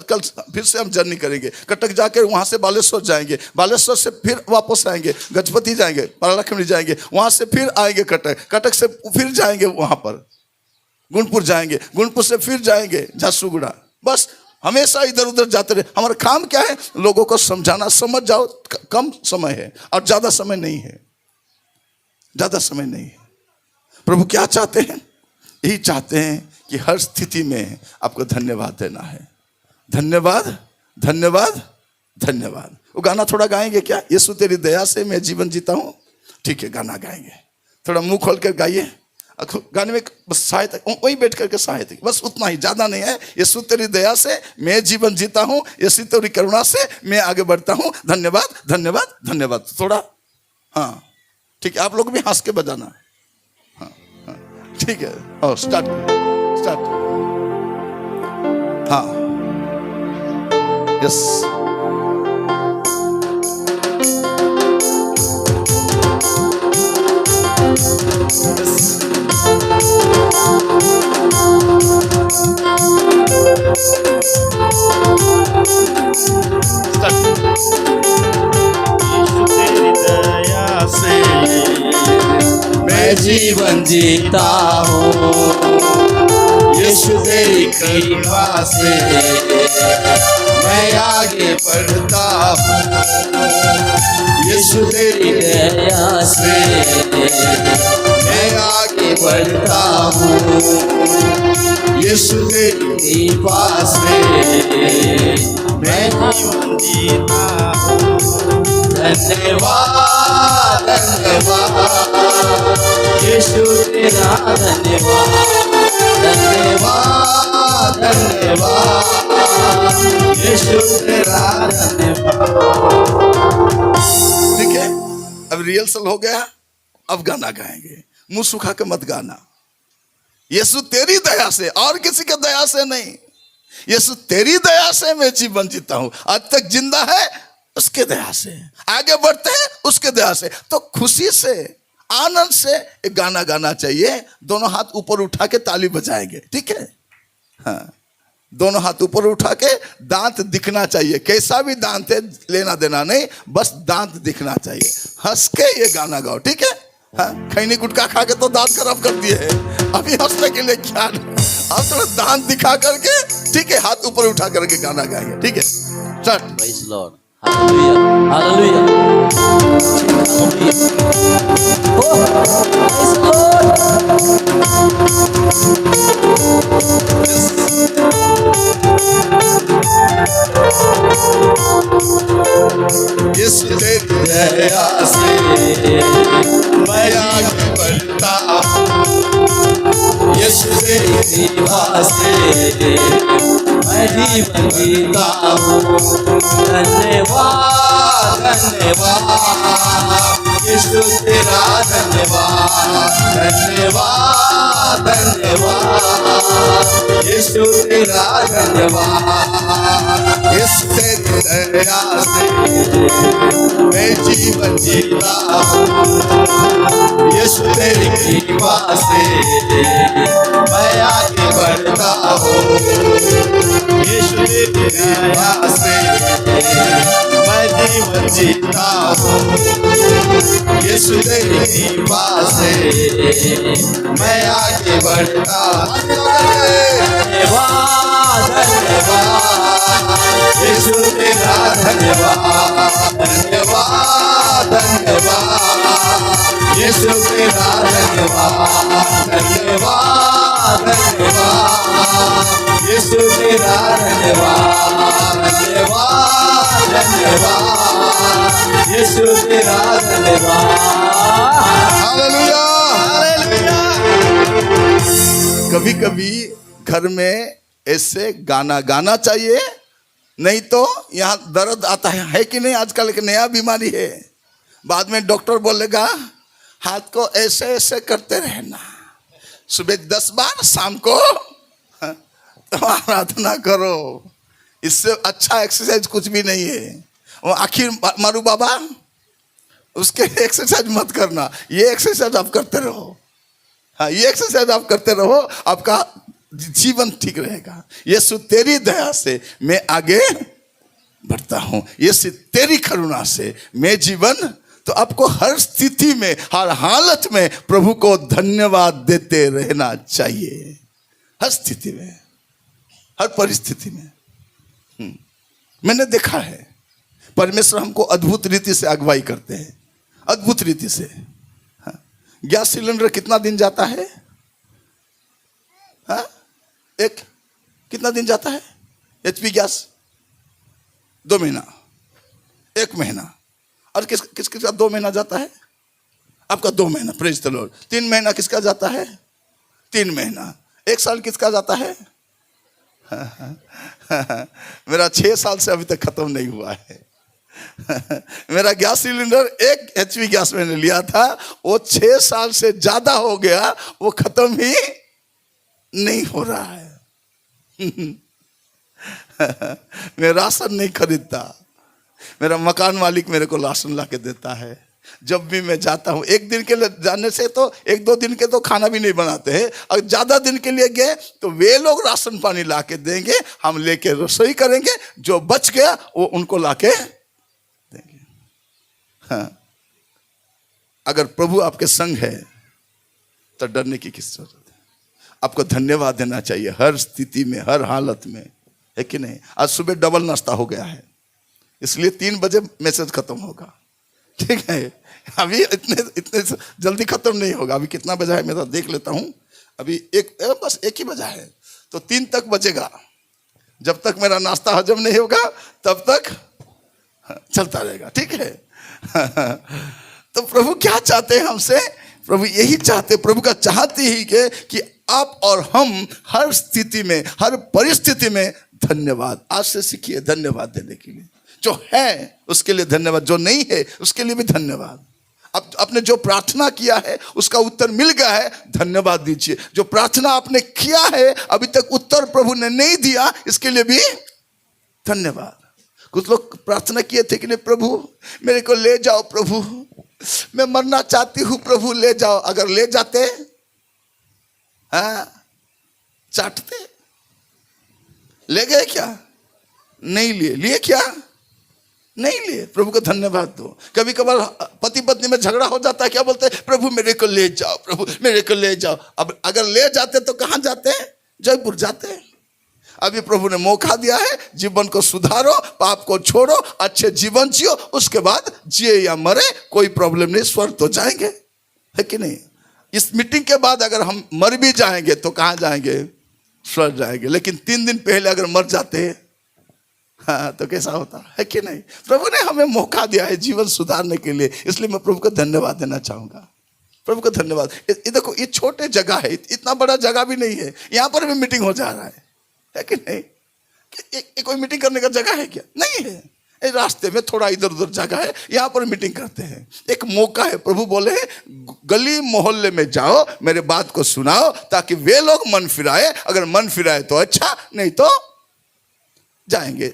फिर से हम जर्नी करेंगे, कटक जाकर वहां से बालेश्वर जाएंगे, बालेश्वर से फिर वापस आएंगे, गजपति जाएंगे, पारालाखिनी जाएंगे, वहां से फिर आएंगे कटक, कटक से फिर जाएंगे वहां पर गुणपुर जाएंगे, गुणपुर से फिर जाएंगे झारसुगुड़ा। बस हमेशा इधर उधर जाते रहे। हमारा काम क्या है? लोगों को समझाना। समझ जाओ, कम समय है और ज्यादा समय नहीं है, ज्यादा समय नहीं है। प्रभु क्या चाहते हैं? यही चाहते हैं कि हर स्थिति में आपको धन्यवाद देना है। धन्यवाद, धन्यवाद, धन्यवाद। वो गाना थोड़ा गाएंगे क्या? यीशु तेरी दया से मैं जीवन जीता हूं। ठीक है, गाना गाएंगे, थोड़ा मुंह खोल कर गाइए। गाने में बस सहायता, वहीं बैठ करके सहायता, बस उतना ही, ज्यादा नहीं है। यीशु तेरी दया से मैं जीवन जीता हूं, यीशु तेरी करुणा से मैं आगे बढ़ता हूं। धन्यवाद, धन्यवाद, धन्यवाद। थोड़ा हाँ ठीक है, आप लोग भी हंस के बजाना। हाँ हाँ ठीक है, और स्टार्ट स्टार्ट। हाँ यस, मैं जीवन जीता हूँ, यीशु तेरी कृपा से मैं आगे बढ़ता हूँ। यीशु तेरी दया से मैं आगे बढ़ता हूँ। यीशु तेरी कृपा से मैं जीवन जीता हूँ। धन्यवाद, धन्यवाद यीशु तेरा, धन्यवाद, धन्यवाद, धन्यवाद यीशु तेरा, धन्यवाद। ठीक है, अब रिहर्सल हो गया, अब गाना गाएंगे। मुंह सुखा के मत गाना। यीशु तेरी दया से, और किसी के दया से नहीं। यीशु तेरी दया से मैं जीवन जीता हूं। आज तक जिंदा है उसके दया से, आगे बढ़ते हैं उसके दया से। तो खुशी से, आनंद से एक गाना गाना चाहिए। दोनों हाथ ऊपर उठा के ताली बजाएंगे, ठीक है? हाँ, दोनों हाथ ऊपर उठा के, दांत दिखना चाहिए। कैसा भी दांत है, लेना देना नहीं, बस दांत दिखना चाहिए। हंस के ये गाना गाओ, ठीक है? हाँ, खैनी गुटखा खा के तो दांत खराब कर दिए हैं, अभी हंसने के लिए क्या? अब थोड़ा दांत दिखा करके, ठीक है, हाथ ऊपर उठा करके गाना गाएंगे, ठीक है? Start. Praise the Lord. Hallelujah. Hallelujah. Hallelujah. Oh, praise the Lord. यीशु तेरी दया से मैं आगे बढ़ता हूँ। यीशु तेरी कृपा से मैं जीवन जीता हूँ। धन्यवाद, धन्यवाद यीशु तेरा, धन्यवाद, धन्यवाद, धन्यवाद यीशु तेरा, धन्यवाद। यीशु तेरी दया से मैं जीवन जीता हूँ। यीशु तेरी कृपा से मैं आगे बढ़ता हूँ। यीशु तेरी दया से मैं जीवन जीता हूँ। यीशु तेरी कृपा से मैं आगे बढ़ता हूँ। धन्यवाद, धन्यवाद यीशु तेरा, धन्यवाद, धन्यवाद, धन्यवाद यीशु तेरा धन्यवाद धन्यवाद धन्यवाद यीशु तेरा धन्यवाद धन्यवाद धन्यवाद यीशु तेरा धन्यवाद हालेलुया। कभी कभी घर में ऐसे गाना गाना चाहिए, नहीं तो यहाँ दर्द आता है कि नहीं? आजकल एक नया बीमारी है, बाद में डॉक्टर बोलेगा हाथ को ऐसे ऐसे करते रहना, सुबह 10 बार, शाम को तो आराधना करो। इससे अच्छा एक्सरसाइज कुछ भी नहीं है। वो आखिर मारू बाबा उसके एक्सरसाइज मत करना, ये एक्सरसाइज आप करते रहो। हाँ, ये एक्सरसाइज आप करते रहो, आपका जीवन ठीक रहेगा। यीशु तेरी दया से मैं आगे बढ़ता हूं, यीशु तेरी करुणा से मैं जीवन। तो आपको हर स्थिति में, हर हालत में प्रभु को धन्यवाद देते रहना चाहिए। हर स्थिति में, हर परिस्थिति में। मैंने देखा है परमेश्वर हमको अद्भुत रीति से अगुवाई करते हैं, अद्भुत रीति से। गैस सिलेंडर कितना दिन जाता है? हाँ, एक कितना दिन जाता है? HP गैस 2 महीना, 1 महीना। और किसका 2 महीना जाता है? आपका 2 महीना, प्रेज द लॉर्ड। 3 महीना किसका जाता है? 3 महीना। 1 साल किसका जाता है? मेरा 6 साल से अभी तक खत्म नहीं हुआ है। मेरा गैस सिलेंडर 1 HP गैस मैंने लिया था, वो 6 साल से ज्यादा हो गया, वो खत्म ही नहीं हो रहा है। मैं राशन नहीं खरीदता, मेरा मकान मालिक मेरे को राशन ला के देता है। जब भी मैं जाता हूँ, 1 दिन के लिए जाने से तो 1-2 दिन के तो खाना भी नहीं बनाते हैं, और ज्यादा दिन के लिए गए तो वे लोग राशन पानी ला के देंगे, हम लेके रसोई करेंगे, जो बच गया वो उनको ला के देंगे। हाँ, अगर प्रभु आपके संग है तो डरने की किस जरूरत है? आपको धन्यवाद देना चाहिए हर स्थिति में, हर हालत में, है कि नहीं? आज सुबह डबल नाश्ता हो गया है, इसलिए 3 बजे मैसेज खत्म होगा, ठीक है? अभी इतने जल्दी खत्म नहीं होगा। अभी कितना बजा है मैं तो देख लेता हूँ, अभी बस 1 ही बजा है, तो 3 तक बजेगा। जब तक मेरा नाश्ता हजम नहीं होगा तब तक चलता रहेगा, ठीक है? तो प्रभु क्या चाहते हैं हमसे? प्रभु यही चाहते, प्रभु का चाहते ही कि आप और हम हर स्थिति में, हर परिस्थिति में धन्यवाद। आज से सीखिए धन्यवाद देने के लिए। जो है उसके लिए धन्यवाद, जो नहीं है उसके लिए भी धन्यवाद। अब आपने जो प्रार्थना किया है उसका उत्तर मिल गया है, धन्यवाद दीजिए। जो प्रार्थना आपने किया है अभी तक उत्तर प्रभु ने नहीं दिया, इसके लिए भी धन्यवाद। कुछ लोग प्रार्थना किए थे कि नहीं, प्रभु मेरे को ले जाओ, प्रभु मैं मरना चाहती हूँ, प्रभु ले जाओ। अगर ले जाते, हाँ, चाटते, ले गए क्या? नहीं लिए। लिए क्या? नहीं लिए। प्रभु को धन्यवाद दो। कभी कभार पति पत्नी में झगड़ा हो जाता है, क्या बोलते हैं? प्रभु मेरे को ले जाओ, प्रभु मेरे को ले जाओ। अब अगर ले जाते तो कहाँ जाते हैं? जयपुर जाते हैं। अभी प्रभु ने मौका दिया है, जीवन को सुधारो, पाप को छोड़ो, अच्छे जीवन जियो, उसके बाद जिए या मरे कोई प्रॉब्लम नहीं, स्वर्ग तो जाएंगे, है कि नहीं? इस मीटिंग के बाद अगर हम मर भी जाएंगे तो कहाँ जाएंगे? स्वर्ग जाएंगे। लेकिन 3 दिन पहले अगर मर जाते हैं, हाँ, तो कैसा होता है कि नहीं? प्रभु ने हमें मौका दिया है जीवन सुधारने के लिए, इसलिए मैं प्रभु को धन्यवाद देना चाहूंगा। प्रभु को धन्यवाद। ये देखो, ये छोटे जगह है, इतना बड़ा जगह भी नहीं है, यहाँ पर भी मीटिंग हो जा रहा है कि नहीं? कोई मीटिंग करने का जगह है क्या? नहीं है। रास्ते में थोड़ा इधर उधर जगह है, यहाँ पर मीटिंग करते हैं। एक मौका है। प्रभु बोले गली मोहल्ले में जाओ, मेरे बात को सुनाओ, ताकि वे लोग मन फिराए। अगर मन फिराए तो अच्छा, नहीं तो जाएंगे।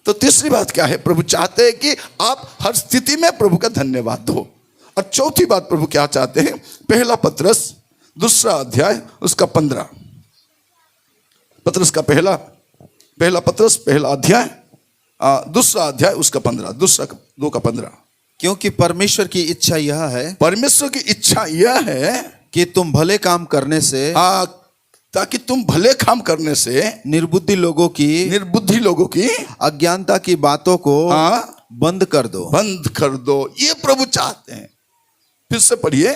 तो तीसरी बात क्या है? प्रभु चाहते हैं कि आप हर स्थिति में प्रभु का धन्यवाद दो। और चौथी बात प्रभु क्या चाहते हैं? पहला पत्रस 2 अध्याय उसका 15। पत्रस का पहला पत्रस पहला अध्याय 2 अध्याय उसका 15, 2:15। क्योंकि परमेश्वर की इच्छा यह है, परमेश्वर की इच्छा यह है कि तुम भले काम करने से, ताकि तुम भले काम करने से निर्बुद्धि लोगों की अज्ञानता की बातों को बंद कर दो। बंद कर दो, ये प्रभु चाहते हैं। फिर से पढ़िए।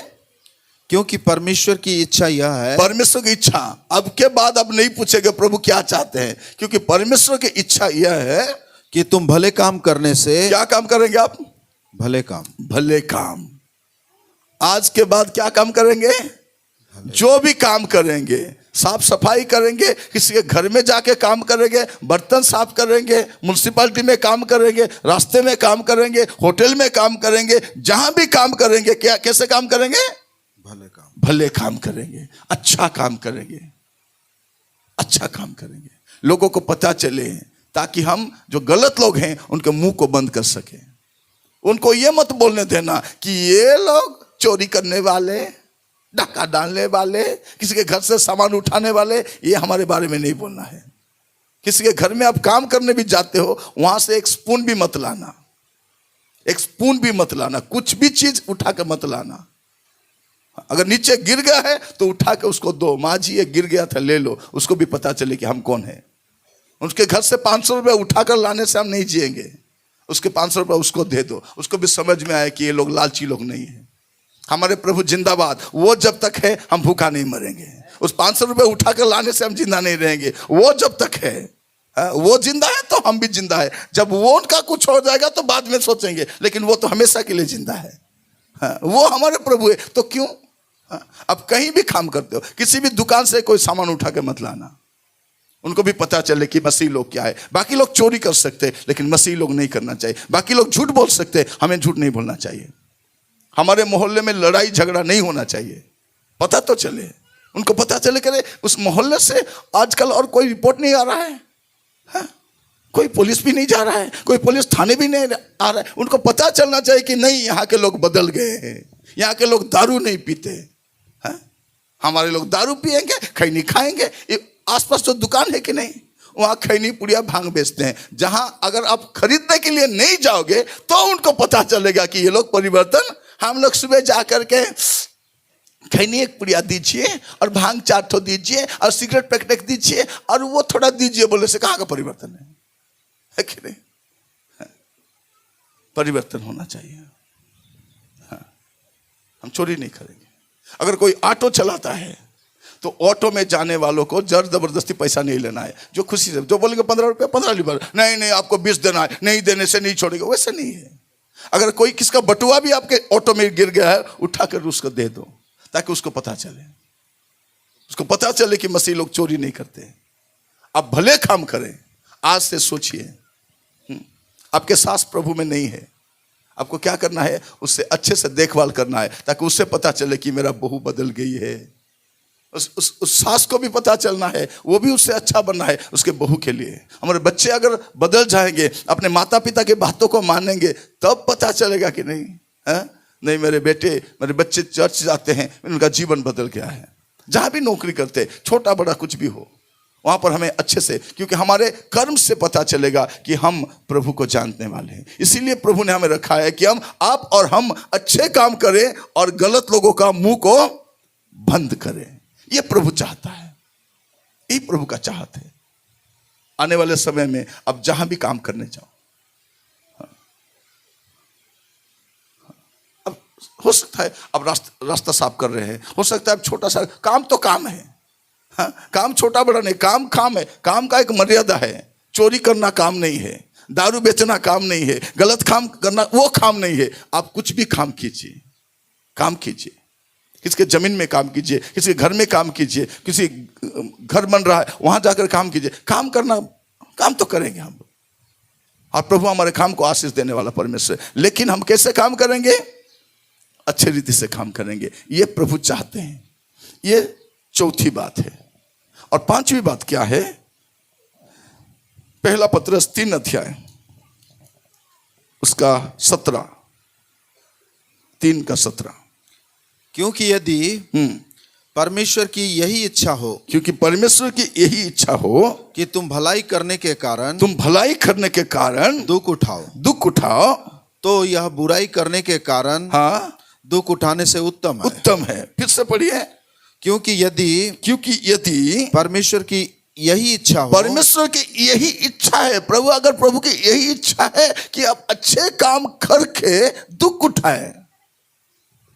क्योंकि परमेश्वर की इच्छा यह है, परमेश्वर की इच्छा, अब के बाद अब नहीं पूछेंगे प्रभु क्या चाहते हैं, क्योंकि परमेश्वर की इच्छा यह है कि तुम भले काम करने से, क्या काम करेंगे आप? भले काम। भले काम। आज के बाद क्या काम करेंगे? जो भी काम करेंगे, साफ सफाई करेंगे, किसी के घर में जाके काम करेंगे, बर्तन साफ करेंगे, म्युनिसिपैलिटी में काम करेंगे, रास्ते में काम करेंगे, होटल में काम करेंगे, जहां भी काम करेंगे, क्या कैसे काम करेंगे? भले काम। भले काम करेंगे, अच्छा काम करेंगे, अच्छा काम करेंगे, लोगों को पता चले, ताकि हम जो गलत लोग हैं उनके मुंह को बंद कर सके। उनको ये मत बोलने देना कि ये लोग चोरी करने वाले, डाका डालने वाले, किसी के घर से सामान उठाने वाले, ये हमारे बारे में नहीं बोलना है। किसी के घर में आप काम करने भी जाते हो, वहां से एक स्पून भी मत लाना, एक स्पून भी मत लाना, कुछ भी चीज उठा के मत लाना। अगर नीचे गिर गया है तो उठा के उसको दो, माँ जी ये गिर गया था ले लो, उसको भी पता चले कि हम कौन है। उसके घर से 500 रुपये उठाकर लाने से हम नहीं जिएंगे, उसके 500 रुपये उसको दे दो, उसको भी समझ में आए कि ये लोग लालची लोग नहीं है। हमारे प्रभु जिंदाबाद, वो जब तक है हम भूखा नहीं मरेंगे। उस 500 रुपये उठाकर लाने से हम जिंदा नहीं रहेंगे, वो जब तक है, वो जिंदा है तो हम भी जिंदा है। जब वो उनका कुछ हो जाएगा तो बाद में सोचेंगे, लेकिन वो तो हमेशा के लिए जिंदा है। वो हमारे प्रभु है, तो क्यों? अब कहीं भी काम करते हो, किसी भी दुकान से कोई सामान उठा के मत लाना, उनको भी पता चले कि मसीह लोग क्या है। बाकी लोग चोरी कर सकते हैं, लेकिन मसीह लोग नहीं करना चाहिए। बाकी लोग झूठ बोल सकते हैं, हमें झूठ नहीं बोलना चाहिए। हमारे मोहल्ले में लड़ाई झगड़ा नहीं होना चाहिए, पता तो चले, उनको पता चले करे उस मोहल्ले से आजकल और कोई रिपोर्ट नहीं आ रहा है, हाँ? कोई पुलिस भी नहीं जा रहा है, कोई पुलिस थाने भी नहीं आ रहा है। उनको पता चलना चाहिए कि नहीं, यहाँ के लोग बदल गए हैं, यहाँ के लोग दारू नहीं पीते, हाँ? हमारे लोग दारू पिएंगे, खैनी खाएंगे। आसपास जो दुकान है कि नहीं, वहाँ खैनी पुड़िया भांग बेचते हैं। जहां अगर आप खरीदने के लिए नहीं जाओगे तो उनको पता चलेगा कि ये लोग परिवर्तन। हम लोग सुबह जा करके खैनी एक पुड़िया दीजिए और भांग 4 ठो दीजिए और सिगरेट पैकेट दीजिए और वो थोड़ा दीजिए, बोले से कहाँ का परिवर्तन है कि नहीं? परिवर्तन होना चाहिए। हाँ, हम चोरी नहीं करेंगे। अगर कोई ऑटो चलाता है तो ऑटो में जाने वालों को जबरदस्ती पैसा नहीं लेना है, जो खुशी से, जो बोलेंगे 15 रुपये 15 लीबर, नहीं आपको 20 देना है, नहीं देने से नहीं छोड़ेगा, वैसे नहीं है। अगर कोई किसका बटुआ भी आपके ऑटो में गिर गया है, उठाकर उसको दे दो, ताकि उसको पता चले, उसको पता चले कि मसीह लोग चोरी नहीं करते। आप भले काम करें। आज से सोचिए, आपके सास प्रभु में नहीं है, आपको क्या करना है? उससे अच्छे से देखभाल करना है, ताकि उससे पता चले कि मेरा बहू बदल गई है। उस सास को भी पता चलना है, वो भी उससे अच्छा बनना है उसके बहू के लिए। हमारे बच्चे अगर बदल जाएंगे, अपने माता पिता की बातों को मानेंगे, तब पता चलेगा कि नहीं, नहीं मेरे बच्चे चर्च जाते हैं, उनका जीवन बदल गया है। जहां भी नौकरी करते, छोटा बड़ा कुछ भी हो, वहां पर हमें अच्छे से, क्योंकि हमारे कर्म से पता चलेगा कि हम प्रभु को जानने वाले हैं। इसीलिए प्रभु ने हमें रखा है कि आप और हम अच्छे काम करें और गलत लोगों का मुंह को बंद करें। ये प्रभु चाहता है, यही प्रभु का चाहत है। आने वाले समय में अब जहां भी काम करने जाओ, अब हो सकता है अब रास्ता साफ कर रहे हैं, हो सकता है अब छोटा सा काम, तो काम है, हाँ? काम छोटा बड़ा नहीं, काम है। काम का एक मर्यादा है। चोरी करना काम नहीं है, दारू बेचना काम नहीं है, गलत काम करना वो काम नहीं है। आप कुछ भी काम कीजिए, काम कीजिए। किसी के जमीन में काम कीजिए, किसी के घर में काम कीजिए, किसी घर बन रहा है वहां जाकर काम कीजिए। काम करना, काम तो करेंगे हम, और प्रभु हमारे काम को आशीष देने वाला परमेश्वर। लेकिन हम कैसे काम करेंगे? अच्छे रीति से काम करेंगे, ये प्रभु चाहते हैं। ये चौथी बात है। और 5वीं बात क्या है? पहला पत्रस 3 अध्याय उसका 17, 3 का 17। क्योंकि यदि परमेश्वर की यही इच्छा हो, क्योंकि परमेश्वर की यही इच्छा हो कि तुम भलाई करने के कारण दुख उठाओ, तो यह बुराई करने के कारण हाँ दुख उठाने से उत्तम है। उत्तम है। फिर से पढ़िए। क्योंकि यदि परमेश्वर की यही इच्छा हो, परमेश्वर की यही इच्छा है, प्रभु अगर प्रभु की यही इच्छा है कि आप अच्छे काम करके दुख उठाएं।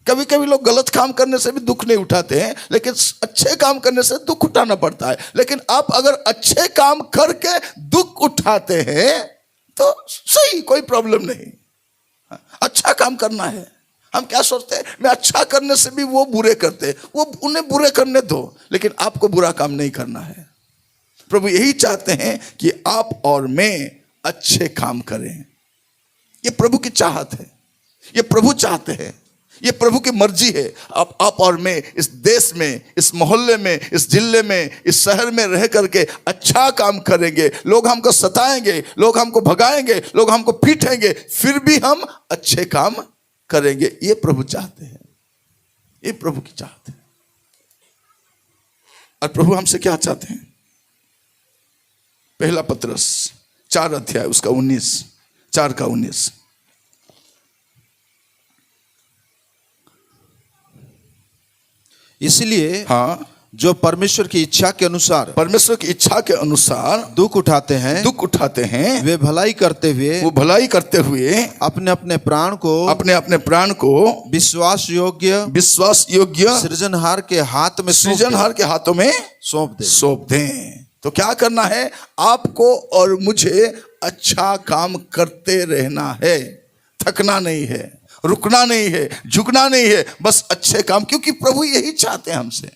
कभी कभी लोग गलत काम करने से भी दुख नहीं उठाते हैं, लेकिन अच्छे काम करने से दुख उठाना पड़ता है। लेकिन आप अगर अच्छे काम करके दुख उठाते हैं तो सही, कोई प्रॉब्लम नहीं। अच्छा काम करना है। हम क्या सोचते हैं, मैं अच्छा करने से भी वो बुरे करते हैं, वो उन्हें बुरे करने दो, लेकिन आपको बुरा काम नहीं करना है। प्रभु यही चाहते हैं कि आप और मैं अच्छे काम करें। ये प्रभु की चाहत है, ये प्रभु चाहते हैं, ये प्रभु की मर्जी है। आप और मैं इस देश में, इस मोहल्ले में, इस जिले में, इस शहर में रह करके अच्छा काम करेंगे। लोग हमको सताएंगे, लोग हमको भगाएंगे, लोग हमको पीटेंगे, फिर भी हम अच्छे काम करेंगे। ये प्रभु चाहते हैं, ये प्रभु की चाहत है। और प्रभु हमसे क्या चाहते हैं? पहला पत्रस 4 अध्याय उसका 19, 4 का 19। इसलिए हाँ, जो परमेश्वर की इच्छा के अनुसार, परमेश्वर की इच्छा के अनुसार दुख उठाते हैं, वे भलाई करते हुए, वो भलाई करते हुए अपने अपने प्राण को विश्वास योग्य सृजनहार के हाथों में सौंप दें। तो क्या करना है? आपको और मुझे अच्छा काम करते रहना है, थकना नहीं है, रुकना नहीं है, झुकना नहीं है, बस अच्छे काम, क्योंकि प्रभु यही चाहते हैं हमसे।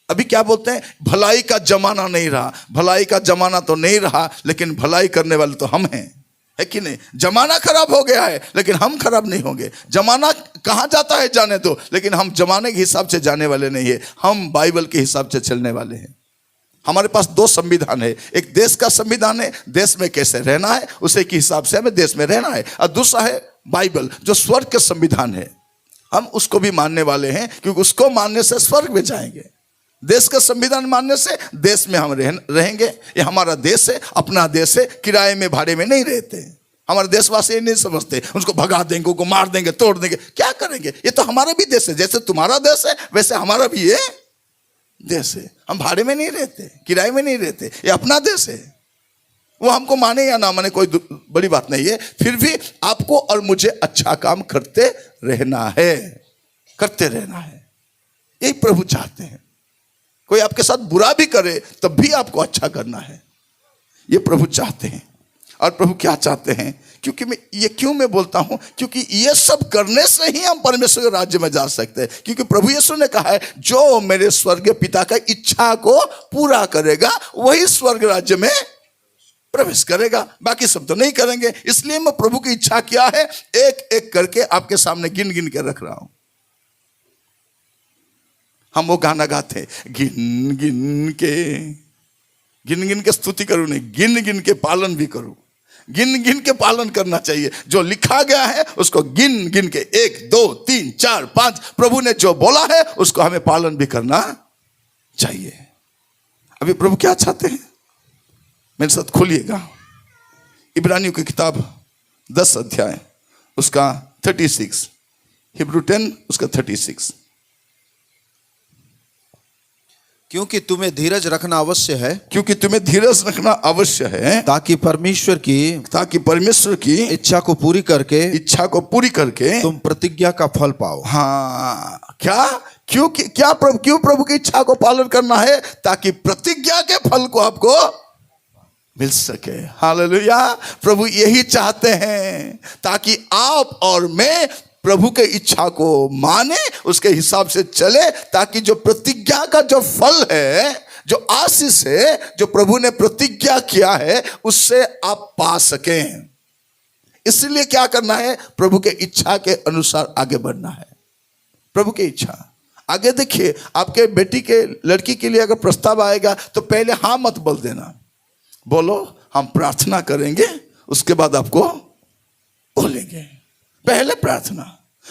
अभी क्या बोलते हैं? भलाई का जमाना नहीं रहा। भलाई का जमाना तो नहीं रहा, लेकिन भलाई करने वाले तो हम हैं, है कि नहीं? जमाना खराब हो गया है, लेकिन हम खराब नहीं होंगे। जमाना कहाँ जाता है जाने दो, लेकिन हम जमाने के हिसाब से जाने वाले नहीं है, हम बाइबल के हिसाब से चलने वाले हैं। हमारे पास 2 संविधान है, एक देश का संविधान है, देश में कैसे रहना है उसे के हिसाब से हमें देश में रहना है, और दूसरा है बाइबल जो स्वर्ग के संविधान है। हम उसको भी मानने वाले हैं, क्योंकि उसको मानने से स्वर्ग में जाएंगे। देश का संविधान मानने से देश में हम रहेंगे। ये हमारा देश है, अपना देश है, किराए में भाड़े में नहीं रहते। हमारे देशवासी नहीं समझते उसको भगा देंगे, उनको मार देंगे, तोड़ देंगे, क्या करेंगे? ये तो हमारा भी देश है, जैसे तुम्हारा देश है वैसे हमारा भी ये देश है। हम भाड़े में नहीं रहते, किराए में नहीं रहते, ये अपना देश है। वो हमको माने या ना माने कोई बड़ी बात नहीं है, फिर भी आपको और मुझे अच्छा काम करते रहना है, करते रहना है। यही प्रभु चाहते हैं। कोई आपके साथ बुरा भी करे तब भी आपको अच्छा करना है, ये प्रभु चाहते हैं। और प्रभु क्या चाहते हैं? क्योंकि मैं बोलता हूं, क्योंकि ये सब करने से ही हम परमेश्वर के राज्य में जा सकते हैं। क्योंकि प्रभु यीशु ने कहा है, जो मेरे स्वर्गीय पिता का इच्छा को पूरा करेगा वही स्वर्ग राज्य में प्रवेश करेगा, बाकी सब तो नहीं करेंगे। इसलिए मैं प्रभु की इच्छा क्या है एक एक करके आपके सामने गिन गिन के रख रहा हूं। हम वो गाना गाते, गिन गिन के स्तुति करूं, नहीं, गिन गिन के पालन भी करूं। गिन गिन के पालन करना चाहिए, जो लिखा गया है उसको गिन गिन के 1 2 3 4 5 प्रभु ने जो बोला है उसको हमें पालन भी करना चाहिए। अभी प्रभु क्या चाहते हैं? मेरे साथ खोलिएगा इब्रानियों की किताब 10 अध्याय उसका 36, हिब्रू 10 उसका 36। क्योंकि तुम्हें धीरज रखना अवश्य है, क्योंकि तुम्हें धीरज रखना अवश्य है, ताकि परमेश्वर की इच्छा को पूरी करके तुम प्रतिज्ञा का फल पाओ। हाँ, क्यों प्रभु की इच्छा को पालन करना है? ताकि प्रतिज्ञा के फल को आपको मिल सके। हालेलुया। प्रभु यही चाहते हैं, ताकि आप और मैं प्रभु के इच्छा को माने, उसके हिसाब से चले, ताकि जो प्रतिज्ञा का जो फल है, जो आशीष है, जो प्रभु ने प्रतिज्ञा किया है, उससे आप पा सकें। इसलिए क्या करना है? प्रभु के इच्छा के अनुसार आगे बढ़ना है। प्रभु की इच्छा आगे देखिए, आपके बेटी के लड़की के लिए अगर प्रस्ताव आएगा तो पहले हाँ मत बोल देना, बोलो हम प्रार्थना करेंगे, उसके बाद आपको बोलेंगे। पहले प्रार्थना।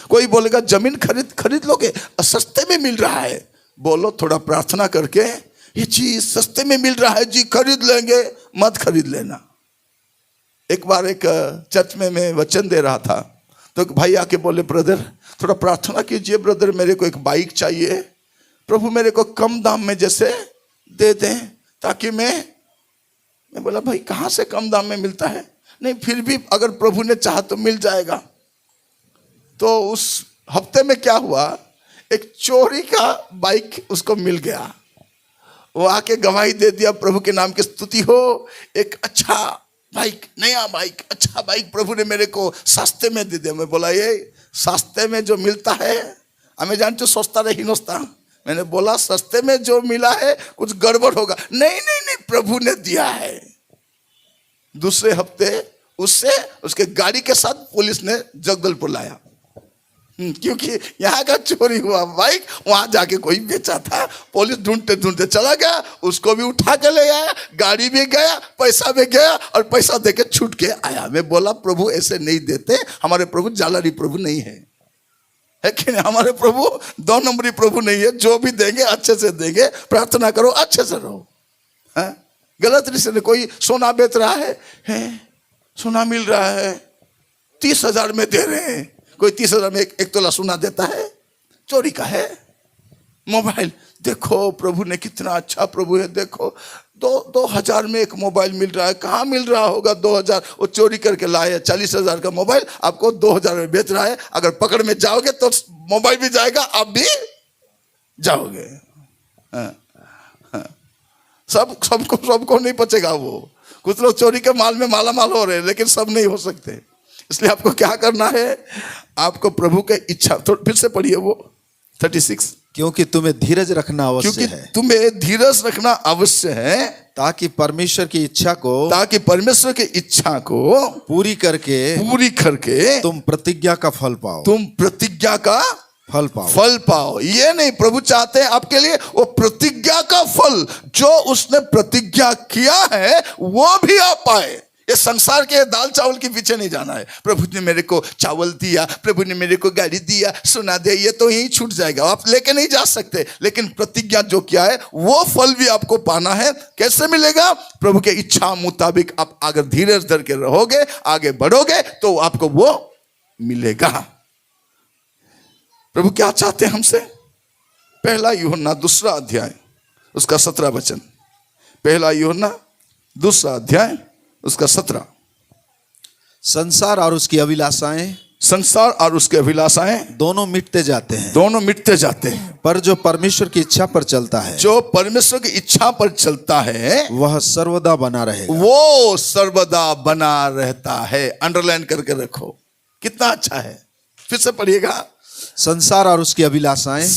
कोई बोलेगा जमीन खरीद लोगे, सस्ते में मिल रहा है, बोलो थोड़ा प्रार्थना करके ये चीज सस्ते में मिल रहा है जी, खरीद लेंगे, मत खरीद लेना। एक बार एक चर्च में मैं वचन दे रहा था, तो एक भाई आके बोले, ब्रदर थोड़ा प्रार्थना कीजिए ब्रदर, मेरे को एक बाइक चाहिए, प्रभु मेरे को कम दाम में जैसे दे दें ताकि मैं बोला भाई कहाँ से कम दाम में मिलता है, नहीं फिर भी अगर प्रभु ने चाहा तो मिल जाएगा। तो उस हफ्ते में क्या हुआ, एक चोरी का बाइक उसको मिल गया। वो आके गवाही दे दिया, प्रभु के नाम की स्तुति हो, एक अच्छा बाइक, नया बाइक, अच्छा बाइक प्रभु ने मेरे को सस्ते में दे दिया। मैं बोला ये सस्ते में जो मिलता है, हमें जानते सस्ता रही नोस्ता, मैंने बोला सस्ते में जो मिला है कुछ गड़बड़ होगा। नहीं नहीं नहीं, प्रभु ने दिया है। दूसरे हफ्ते उससे उसके गाड़ी के साथ पुलिस ने जगदलपुर लाया, क्योंकि यहाँ का चोरी हुआ बाइक वहां जाके कोई बेचा था। पुलिस ढूंढते ढूंढते चला गया, उसको भी उठा के ले आया, गाड़ी भी गया, पैसा भी गया और पैसा देके छूट के आया। मैं बोला प्रभु ऐसे नहीं देते, हमारे प्रभु जालरी प्रभु नहीं है कि नहीं? हमारे प्रभु 2 नंबरी प्रभु नहीं है। जो भी देंगे अच्छे से देंगे, प्रार्थना करो, अच्छे से रहो। गलत रीति से कोई सोना बेच रहा है, सोना मिल रहा है 30,000 में दे रहे हैं, कोई 30,000 में एक तोला सोना देता है, चोरी का है। मोबाइल देखो, प्रभु ने कितना अच्छा प्रभु है, देखो 2,000 में एक मोबाइल मिल रहा है। कहाँ मिल रहा होगा 2,000, वो चोरी करके लाए 40,000 का मोबाइल आपको 2,000 में बेच रहा है। अगर पकड़ में जाओगे तो मोबाइल भी जाएगा, आप भी जाओगे। सबको नहीं पचेगा। वो कुछ लोग चोरी के माल में माला माल हो रहे हैं, लेकिन सब नहीं हो सकते। इसलिए आपको क्या करना है, आपको प्रभु के इच्छा, तो फिर से पढ़िए वो 36, क्योंकि तुम्हें धीरज रखना आवश्यक है, क्योंकि तुम्हें धीरज रखना अवश्य है, ताकि परमेश्वर की इच्छा को पूरी करके तुम प्रतिज्ञा का फल पाओ। ये नहीं, प्रभु चाहते हैं आपके लिए वो प्रतिज्ञा का फल, जो उसने प्रतिज्ञा किया है वो भी आप पाए। ये संसार के दाल चावल के पीछे नहीं जाना है। प्रभु ने मेरे को चावल दिया, प्रभु ने मेरे को गाड़ी दिया, सोना दिया, ये तो यहीं छूट जाएगा, आप लेके नहीं जा सकते। लेकिन प्रतिज्ञा जो किया है वो फल भी आपको पाना है। कैसे मिलेगा? प्रभु के इच्छा मुताबिक आप अगर धीरज धर के रहोगे, आगे बढ़ोगे, तो आपको वो मिलेगा। प्रभु क्या चाहते हैं हमसे? 1 यूहन्ना 2 अध्याय उसका 17 वचन। 1 यूहन्ना 2 अध्याय उसका 17। संसार और उसकी अभिलाषाएं दोनों मिटते जाते हैं, पर जो परमेश्वर की इच्छा पर चलता है वह सर्वदा बना रहता है। अंडरलाइन करके रखो, कितना अच्छा है। फिर से पढ़िएगा, संसार और उसकी अभिलाषाएं।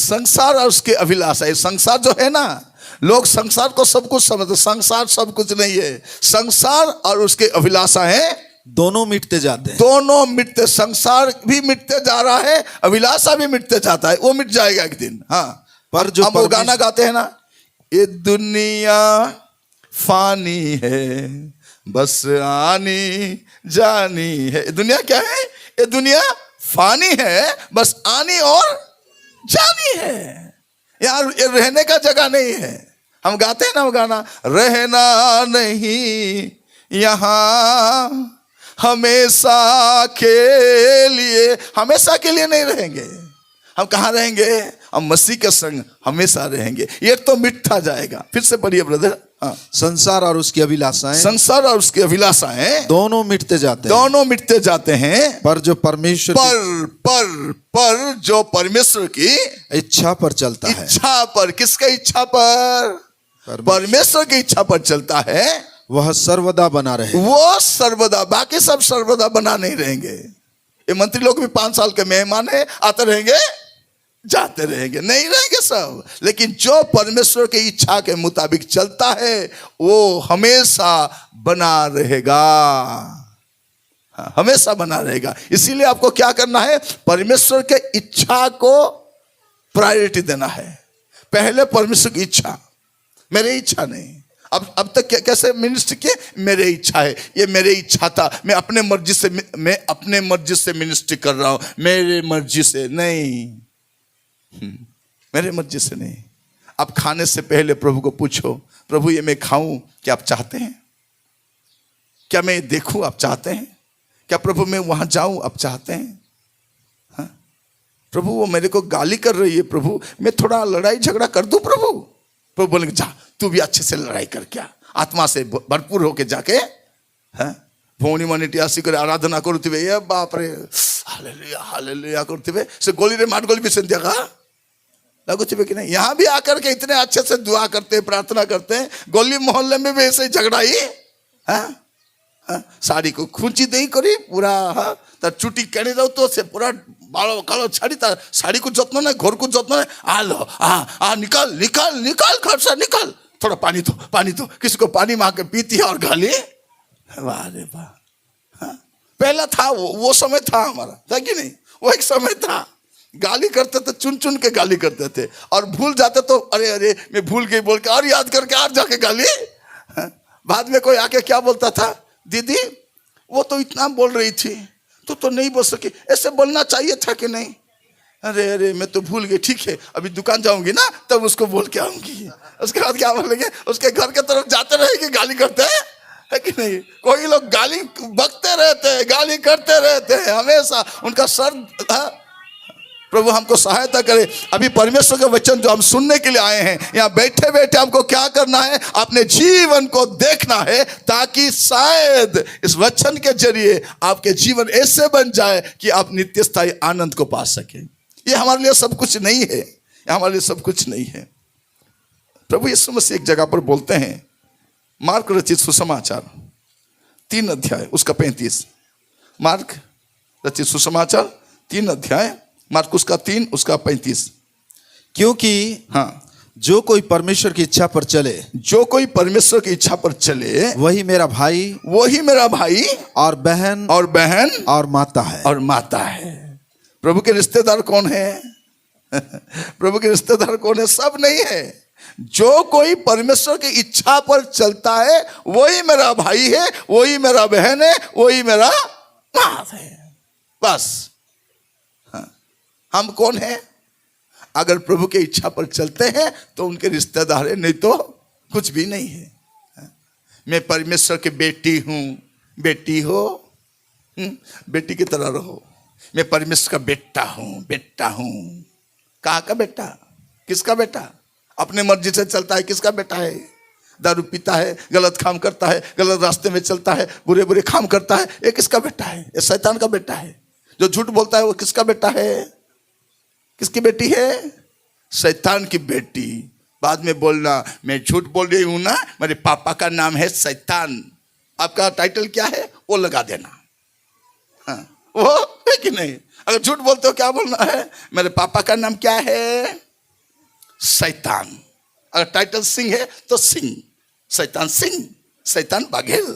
संसार जो है ना, लोग संसार को सब कुछ समझते, संसार सब कुछ नहीं है। संसार और उसके अभिलाषाएं दोनों मिटते जाते हैं। संसार भी मिटते जा रहा है, अभिलाषा भी मिटते जाता है, वो मिट जाएगा एक दिन। हाँ, पर जो हम वो गाना गाते हैं ना, ये दुनिया फानी है, बस आनी जानी है। दुनिया क्या है? ये दुनिया फानी है, बस आनी और जानी है। यार ये रहने का जगह नहीं है। हम गाते हैं ना वो गाना, रहना नहीं यहाँ हमेशा के लिए नहीं रहेंगे। हम कहाँ रहेंगे? हम मसीह के संग हमेशा रहेंगे। ये तो मिटता जाएगा। फिर से पढ़िए ब्रदर। संसार और उसकी अभिलाषाएं दोनों मिटते जाते हैं, पर जो परमेश्वर की इच्छा पर चलता है। किसके इच्छा पर? परमेश्वर की इच्छा पर चलता है, वह सर्वदा बना रहे। बाकी सब सर्वदा बना नहीं रहेंगे। ये मंत्री लोग भी 5 साल के मेहमान है, आते रहेंगे जाते रहेंगे, नहीं रहेंगे सब। लेकिन जो परमेश्वर की इच्छा के मुताबिक चलता है वो हमेशा बना रहेगा। हमेशा बना रहेगा। इसीलिए आपको क्या करना है? परमेश्वर के इच्छा को प्रायोरिटी देना है। पहले परमेश्वर की इच्छा, मेरी इच्छा नहीं। अब तक कैसे मिनिस्ट्री किए? मेरी इच्छा है, ये मेरी इच्छा था, मैं अपने मर्जी से मिनिस्ट्री कर रहा हूं, मेरे मर्जी से नहीं। मेरे मर्जी से नहीं। आप खाने से पहले प्रभु को पूछो, प्रभु ये मैं खाऊं, क्या आप चाहते हैं? क्या मैं देखूं, आप चाहते हैं? क्या प्रभु मैं वहां जाऊं, आप चाहते हैं? प्रभु वो मेरे को गाली कर रही है, प्रभु मैं थोड़ा लड़ाई झगड़ा कर दूं प्रभु? प्रभु बोलेंगे जा तू भी अच्छे से लड़ाई कर, क्या आत्मा से भरपूर होके जाके भौणी मनिटी आसी करे आराधना करुथिबे, ये बाप रे हालेलुया हालेलुया करुथिबे, से गोली रे माट गोली भी सेंतिया का लगुथिबे कि नहीं। यहाँ भी आकर के इतने अच्छे से दुआ करते हैं, प्रार्थना करते हैं, गली मोहल्ले में भी ऐसे ही झगड़ा ही साड़ी को खूंची नहीं करी पूरा तार चुटी केड़े जाओ तो से पूरा बालो कालो छाड़ी तार साड़ी को जत्न नहीं, घर को जत्न नहीं, आ लो आ निकाल निकाल निकाल घर से निकाल, थोड़ा पानी दो, किसी को पानी मांग के पीती है और गाली। वाह रे वाह, पहला था वो समय था हमारा, था कि नहीं? वो एक समय था, गाली करते थे, चुन चुन के गाली करते थे, और भूल जाते तो अरे अरे मैं भूल गई बोल के और याद करके और जाके गाली। बाद में कोई आके क्या बोलता था, दीदी वो तो इतना बोल रही थी, तो नहीं बोल सकी, ऐसे बोलना चाहिए था कि नहीं? अरे अरे मैं तो भूल गई, ठीक है अभी दुकान जाऊंगी ना तब उसको बोल के आऊंगी। उसके बाद क्या बोलेंगे, उसके घर के तरफ जाते रहेंगे, गाली करते हैं, है कि नहीं? कोई लोग गाली बकते रहते हैं, गाली करते रहते हैं हमेशा, उनका सर। प्रभु हमको सहायता करे। अभी परमेश्वर का वचन जो हम सुनने के लिए आए हैं, यहाँ बैठे बैठे हमको क्या करना है, अपने जीवन को देखना है, ताकि शायद इस वचन के जरिए आपके जीवन ऐसे बन जाए कि आप नित्य स्थायी आनंद को पा सके। ये हमारे लिए सब कुछ नहीं है, ये हमारे लिए सब कुछ नहीं है। प्रभु यीशु मसीह एक जगह पर बोलते हैं, मार्क रचित सुसमाचार 3 अध्याय उसका 35, मार्क रचित सुसमाचार 3 अध्याय मार्कुस का 3 उसका 35। क्योंकि जो कोई परमेश्वर की इच्छा पर चले, जो कोई परमेश्वर की इच्छा पर चले, वही मेरा भाई और बहन और माता है। प्रभु के रिश्तेदार कौन है? प्रभु के रिश्तेदार कौन है? सब नहीं है। जो कोई परमेश्वर की इच्छा पर चलता है वही मेरा भाई है, वही मेरा बहन है, वही मेरा माँ है। बस हम कौन हैं? अगर प्रभु की इच्छा पर चलते हैं तो उनके रिश्तेदार हैं, नहीं तो कुछ भी नहीं है। मैं परमेश्वर की बेटी हूं, बेटी हो, बेटी की तरह रहो। मैं परमेश्वर का बेटा हूं। कहाँ का बेटा? किसका बेटा? अपने मर्जी से चलता है, किसका बेटा है? दारू पीता है, गलत काम करता है, गलत रास्ते में चलता है, बुरे बुरे काम करता है, ये किसका बेटा है? ये शैतान का बेटा है। जो झूठ बोलता है वो किसका बेटा है? किसकी बेटी है? शैतान की बेटी। बाद में बोलना मैं झूठ बोल रही हूं ना, मेरे पापा का नाम है शैतान। आपका टाइटल क्या है वो लगा देना। वो है कि नहीं? अगर झूठ बोलते हो क्या बोलना है? मेरे पापा का नाम क्या है? शैतान। अगर टाइटल सिंह है तो सिंह, शैतान बाघेल।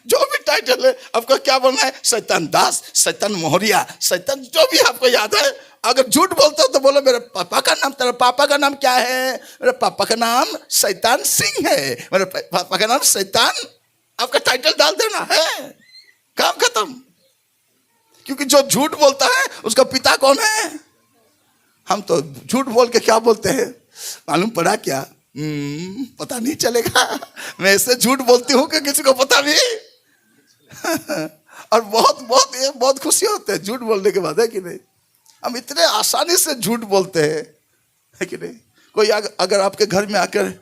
जो भी टाइटल है आपका क्या बोलना है? शैतान दास, शैतान मोहरिया, शैतान जो भी आपको याद है। अगर झूठ बोलते हो तो बोलो मेरे पापा का नाम, तेरे पापा का नाम क्या है? मेरे पापा का नाम शैतान सिंह है, मेरे पापा का नाम शैतान। आपका टाइटल डाल देना है, काम खत्म। क्योंकि जो झूठ बोलता है उसका पिता कौन है? हम तो झूठ बोल के क्या बोलते हैं मालूम पड़ा क्या? पता नहीं चलेगा। मैं ऐसे झूठ बोलती हूँ कि किसी को पता नहीं। और बहुत खुशी होते हैं झूठ बोलने के बाद, है कि नहीं? हम इतने आसानी से झूठ बोलते हैं, है कि नहीं? कोई अगर आपके घर में आकर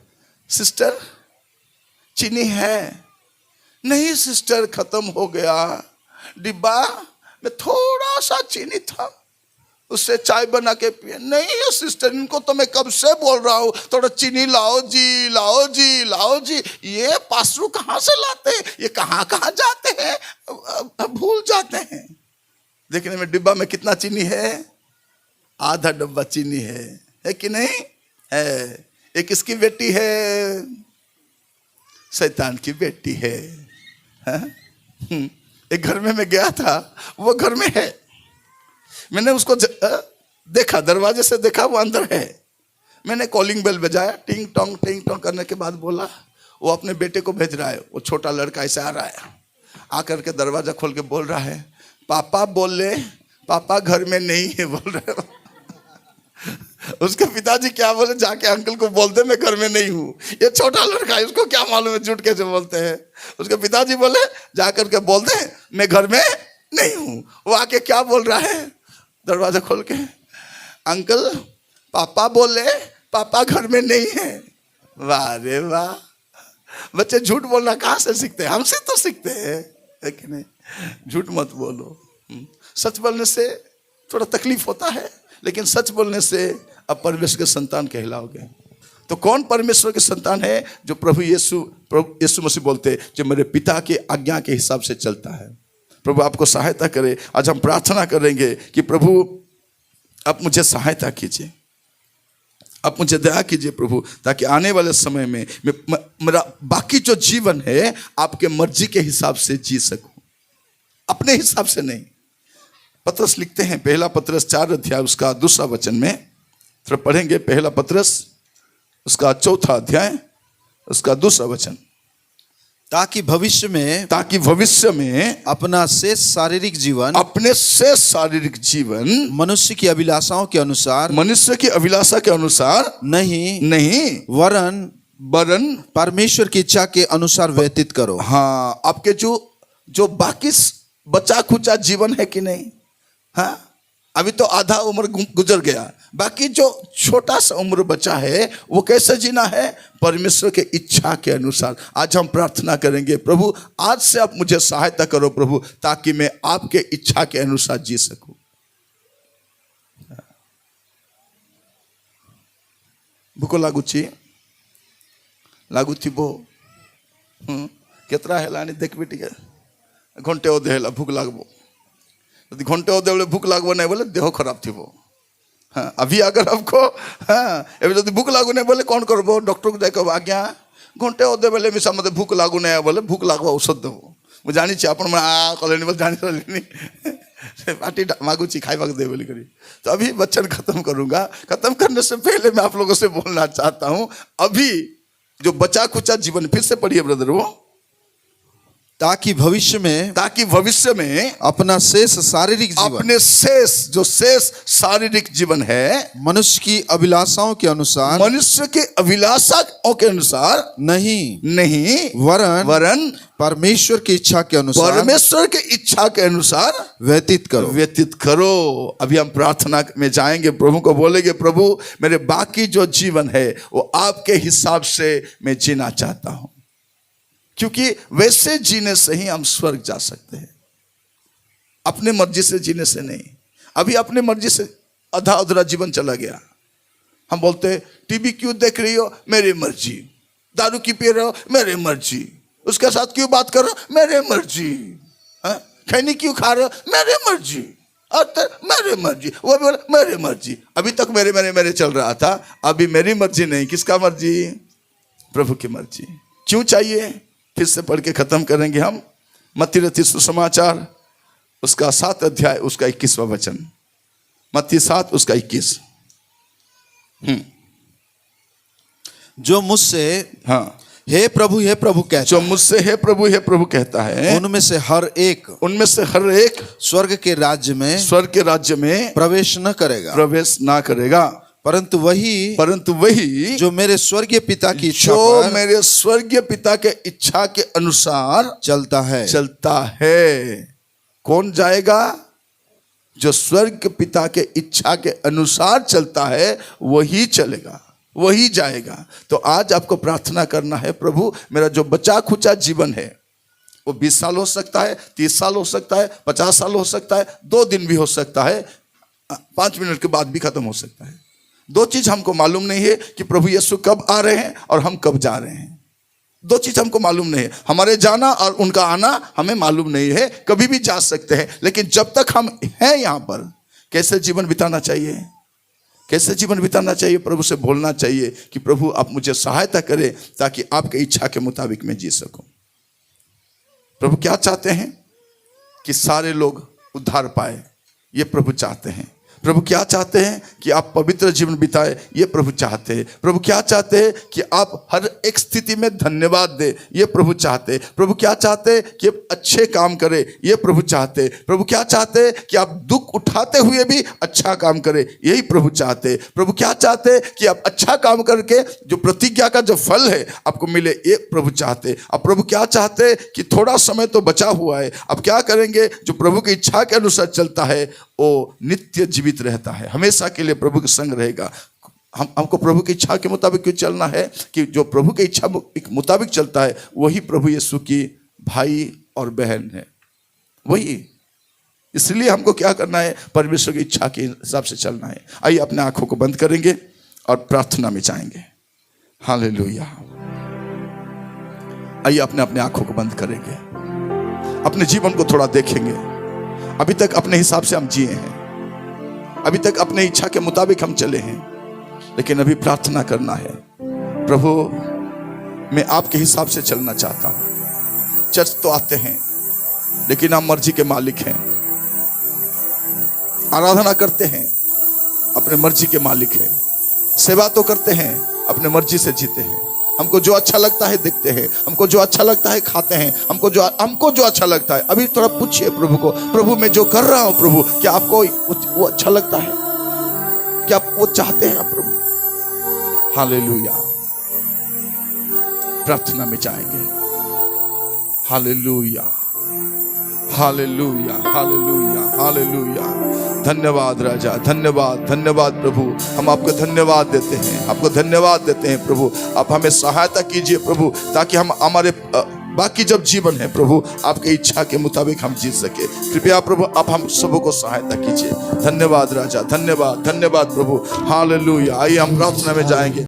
सिस्टर चीनी है? नहीं सिस्टर खत्म हो गया, डिब्बा में थोड़ा सा चीनी था, उससे चाय बना के पिए। नहीं है सिस्टर, इनको तो मैं कब से बोल रहा हूँ थोड़ा चीनी लाओ जी, लाओ जी, लाओ जी। ये पासरू कहाँ से लाते हैं? ये कहाँ जाते हैं? भूल जाते हैं। देखने में डिब्बा में कितना चीनी है? आधा डब्बा चीनी है कि नहीं? है। ये किसकी बेटी है? शैतान की बेटी है। एक घर में मैं गया था, वो घर में है, मैंने उसको देखा, दरवाजे से देखा, वो अंदर है। मैंने कॉलिंग बेल बजाया, टिंग टोंग करने के बाद बोला वो अपने बेटे को भेज रहा है। वो छोटा लड़का ऐसे आ रहा है, आकर के दरवाजा खोल के बोल रहा है, पापा बोले, पापा घर में नहीं है बोल रहे हो। उसके पिताजी क्या बोले, जाके अंकल को बोल दे मैं घर में नहीं हूँ। ये छोटा लड़का है, उसको क्या मालूम है झूठ कैसे बोलते हैं। उसके पिताजी बोले जाकर के बोल दे मैं घर में नहीं हूँ। वो आके क्या बोल रहा है दरवाजा खोल के, अंकल पापा बोले पापा घर में नहीं है। वाह रे वाह, बच्चे झूठ बोलना कहाँ से सीखते हैं? हमसे तो सीखते हैं, है कि नहीं? झूठ मत बोलो। सच बोलने से थोड़ा तकलीफ होता है, लेकिन सच बोलने से अब परमेश्वर के संतान कहलाओगे। तो कौन परमेश्वर के संतान है? जो प्रभु यीशु मसीह बोलते, जो मेरे पिता की आज्ञा के हिसाब से चलता है। प्रभु आपको सहायता करे। आज हम प्रार्थना करेंगे कि प्रभु आप मुझे सहायता कीजिए, आप मुझे दया कीजिए प्रभु, ताकि आने वाले समय में मेरा बाकी जो जीवन है आपके मर्जी के हिसाब से जी सकूं, अपने हिसाब से नहीं। पतरस लिखते हैं, पहला पतरस 4 अध्याय उसका 2 वचन में, थोड़ा पढ़ेंगे। पहला पतरस उसका 4 अध्याय उसका 2 वचन। ताकि भविष्य में अपना शेष शारीरिक जीवन मनुष्य की अभिलाषाओं के अनुसार नहीं वरन परमेश्वर की इच्छा के अनुसार व्यतीत करो। हाँ, आपके जो बाकी बचा खुचा जीवन है कि नहीं, हाँ, अभी तो आधा उम्र गुजर गया, बाकी जो छोटा सा उम्र बचा है वो कैसे जीना है? परमेश्वर के इच्छा के अनुसार। आज हम प्रार्थना करेंगे, प्रभु आज से आप मुझे सहायता करो प्रभु, ताकि मैं आपके इच्छा के अनुसार जी सकूं। भूको लागू थी वो केतरा हेलानी देख बेटी घंटे ओदे हेला भूख लागबो, यदि घंटे ओदे बोले भूख लागबो नहीं बोले देह खराब थी वो। हाँ, अभी अगर आपको यदि भूख लागू नहीं बोले कौन करबो? डॉक्टर को जाकर आज्ञा घंटे ओदे बोले मिसा मत भूख लागू नहीं बोले भूख लागबो औषध देबो। ମୁଁ ଜାଣିଛି ଆପଣମାନେ କଲେଣି ବୋଲି ଜାଣି ସାରିଲେଣି, पार्टी मांगूची खाई दे बोली करी। तो अभी वचन खत्म करूंगा। खत्म करने से पहले मैं आप लोगों से बोलना चाहता हूं, अभी जो बचा खुचा जीवन, फिर से पढ़िए ब्रदर वो, ताकि भविष्य में अपना शेष शारीरिक जीवन, अपने शेष शारीरिक जीवन है मनुष्य की अभिलाषाओं के अनुसार नहीं वरन परमेश्वर की इच्छा के अनुसार व्यतीत करो। अभी हम प्रार्थना में जाएंगे, प्रभु को बोलेंगे, प्रभु मेरे बाकी जो जीवन है वो आपके हिसाब से मैं जीना चाहता हूं, क्योंकि वैसे जीने से ही हम स्वर्ग जा सकते हैं, अपने मर्जी से जीने से नहीं। अभी अपने मर्जी से आधा अधूरा जीवन चला गया। हम बोलते टीवी क्यों देख रही हो? मेरी मर्जी। दारू क्यों पी रहे हो? मेरी मर्जी। उसके साथ क्यों बात करो? मेरी मर्जी। खैनी क्यों खा रहे हो? मेरी मर्जी। मेरी मर्जी। वो भी बोले मेरी मर्जी। अभी तक मेरे चल रहा था, अभी मेरी मर्जी नहीं, किसका मर्जी? प्रभु की मर्जी। क्यों चाहिए? फिर से पढ़ के खत्म करेंगे हम। मत्ती रचित सुसमाचार उसका 7 अध्याय उसका 21वां वचन। मत्ती 7 उसका 21। जो मुझसे हे प्रभु कहता, जो मुझसे हे प्रभु कहता है, उनमें से हर एक स्वर्ग के राज्य में प्रवेश ना करेगा, परंतु वही जो मेरे स्वर्गीय पिता की इच्छा के अनुसार चलता है। कौन जाएगा? जो स्वर्ग के पिता के इच्छा के अनुसार चलता है वही चलेगा, वही जाएगा। तो आज आपको प्रार्थना करना है, प्रभु मेरा जो बचा खुचा जीवन है वो 20 साल हो सकता है, 30 साल हो सकता है, 50 साल हो सकता है, 2 दिन भी हो सकता है, 5 मिनट के बाद भी खत्म हो सकता है। 2 चीज हमको मालूम नहीं है कि प्रभु यीशु कब आ रहे हैं और हम कब जा रहे हैं। 2 चीज हमको मालूम नहीं है, हमारे जाना और उनका आना हमें मालूम नहीं है। कभी भी जा सकते हैं, लेकिन जब तक हम हैं यहाँ पर कैसे जीवन बिताना चाहिए, कैसे जीवन बिताना चाहिए? प्रभु से बोलना चाहिए कि प्रभु आप मुझे सहायता करें ताकि आपके इच्छा के मुताबिक मैं जी सकूं। प्रभु क्या चाहते हैं? कि सारे लोग उद्धार पाए, ये प्रभु चाहते हैं। प्रभु क्या चाहते हैं? कि आप पवित्र जीवन बिताए, ये प्रभु चाहते हैं। प्रभु क्या चाहते हैं? कि आप हर एक स्थिति में धन्यवाद दे, ये प्रभु चाहते हैं। प्रभु क्या चाहते हैं? कि आप अच्छे काम करें, ये प्रभु चाहते हैं। प्रभु क्या चाहते हैं? कि आप दुख उठाते हुए भी अच्छा काम करें, यही प्रभु चाहते हैं। प्रभु क्या चाहते हैं? कि आप अच्छा काम करके जो प्रतिज्ञा का जो फल है आपको मिले, ये प्रभु चाहते हैं। अब प्रभु क्या चाहते हैं? कि थोड़ा समय तो बचा हुआ है, अब क्या करेंगे? जो प्रभु की इच्छा के अनुसार चलता है वो नित्य जीवित रहता है, हमेशा के लिए प्रभु के संग रहेगा। हमको प्रभु की इच्छा के मुताबिक क्यों चलना है? कि जो प्रभु की इच्छा के मुताबिक चलता है वही प्रभु यीशु की भाई और बहन है, वही। इसलिए हमको क्या करना है? परमेश्वर की इच्छा के हिसाब से चलना है। आइए अपने आंखों को बंद करेंगे और प्रार्थना में जाएंगे। हालेलुया। आइए अपने अपने आंखों को बंद करेंगे, अपने जीवन को थोड़ा देखेंगे। अभी तक अपने हिसाब से हम जिए हैं, अभी तक अपने इच्छा के मुताबिक हम चले हैं, लेकिन अभी प्रार्थना करना है, प्रभु मैं आपके हिसाब से चलना चाहता हूं। चर्च तो आते हैं लेकिन आप मर्जी के मालिक हैं, आराधना करते हैं अपने मर्जी के मालिक हैं, सेवा तो करते हैं अपने मर्जी से जीते हैं। हमको जो अच्छा लगता है देखते हैं, हमको जो अच्छा लगता है खाते हैं, हमको जो अच्छा लगता है। अभी थोड़ा पूछिए प्रभु को, प्रभु मैं जो कर रहा हूं प्रभु, क्या आपको वो अच्छा लगता है? क्या आप वो चाहते हैं आप प्रभु? हालेलुया। प्रार्थना में जाएंगे। Hallelujah, hallelujah, hallelujah, hallelujah. धन्यवाद राजा, धन्यवाद, धन्यवाद प्रभु। हम आपको धन्यवाद देते हैं, आपको धन्यवाद देते हैं प्रभु। आप हमें सहायता कीजिए प्रभु, ताकि हम हमारे बाकी जब जीवन है प्रभु आपके इच्छा के मुताबिक हम जी सके। कृपया प्रभु आप हम सबों को सहायता कीजिए। धन्यवाद राजा, धन्यवाद, धन्यवाद प्रभु। हालेलुया। आइए हम प्रार्थना में जाएंगे।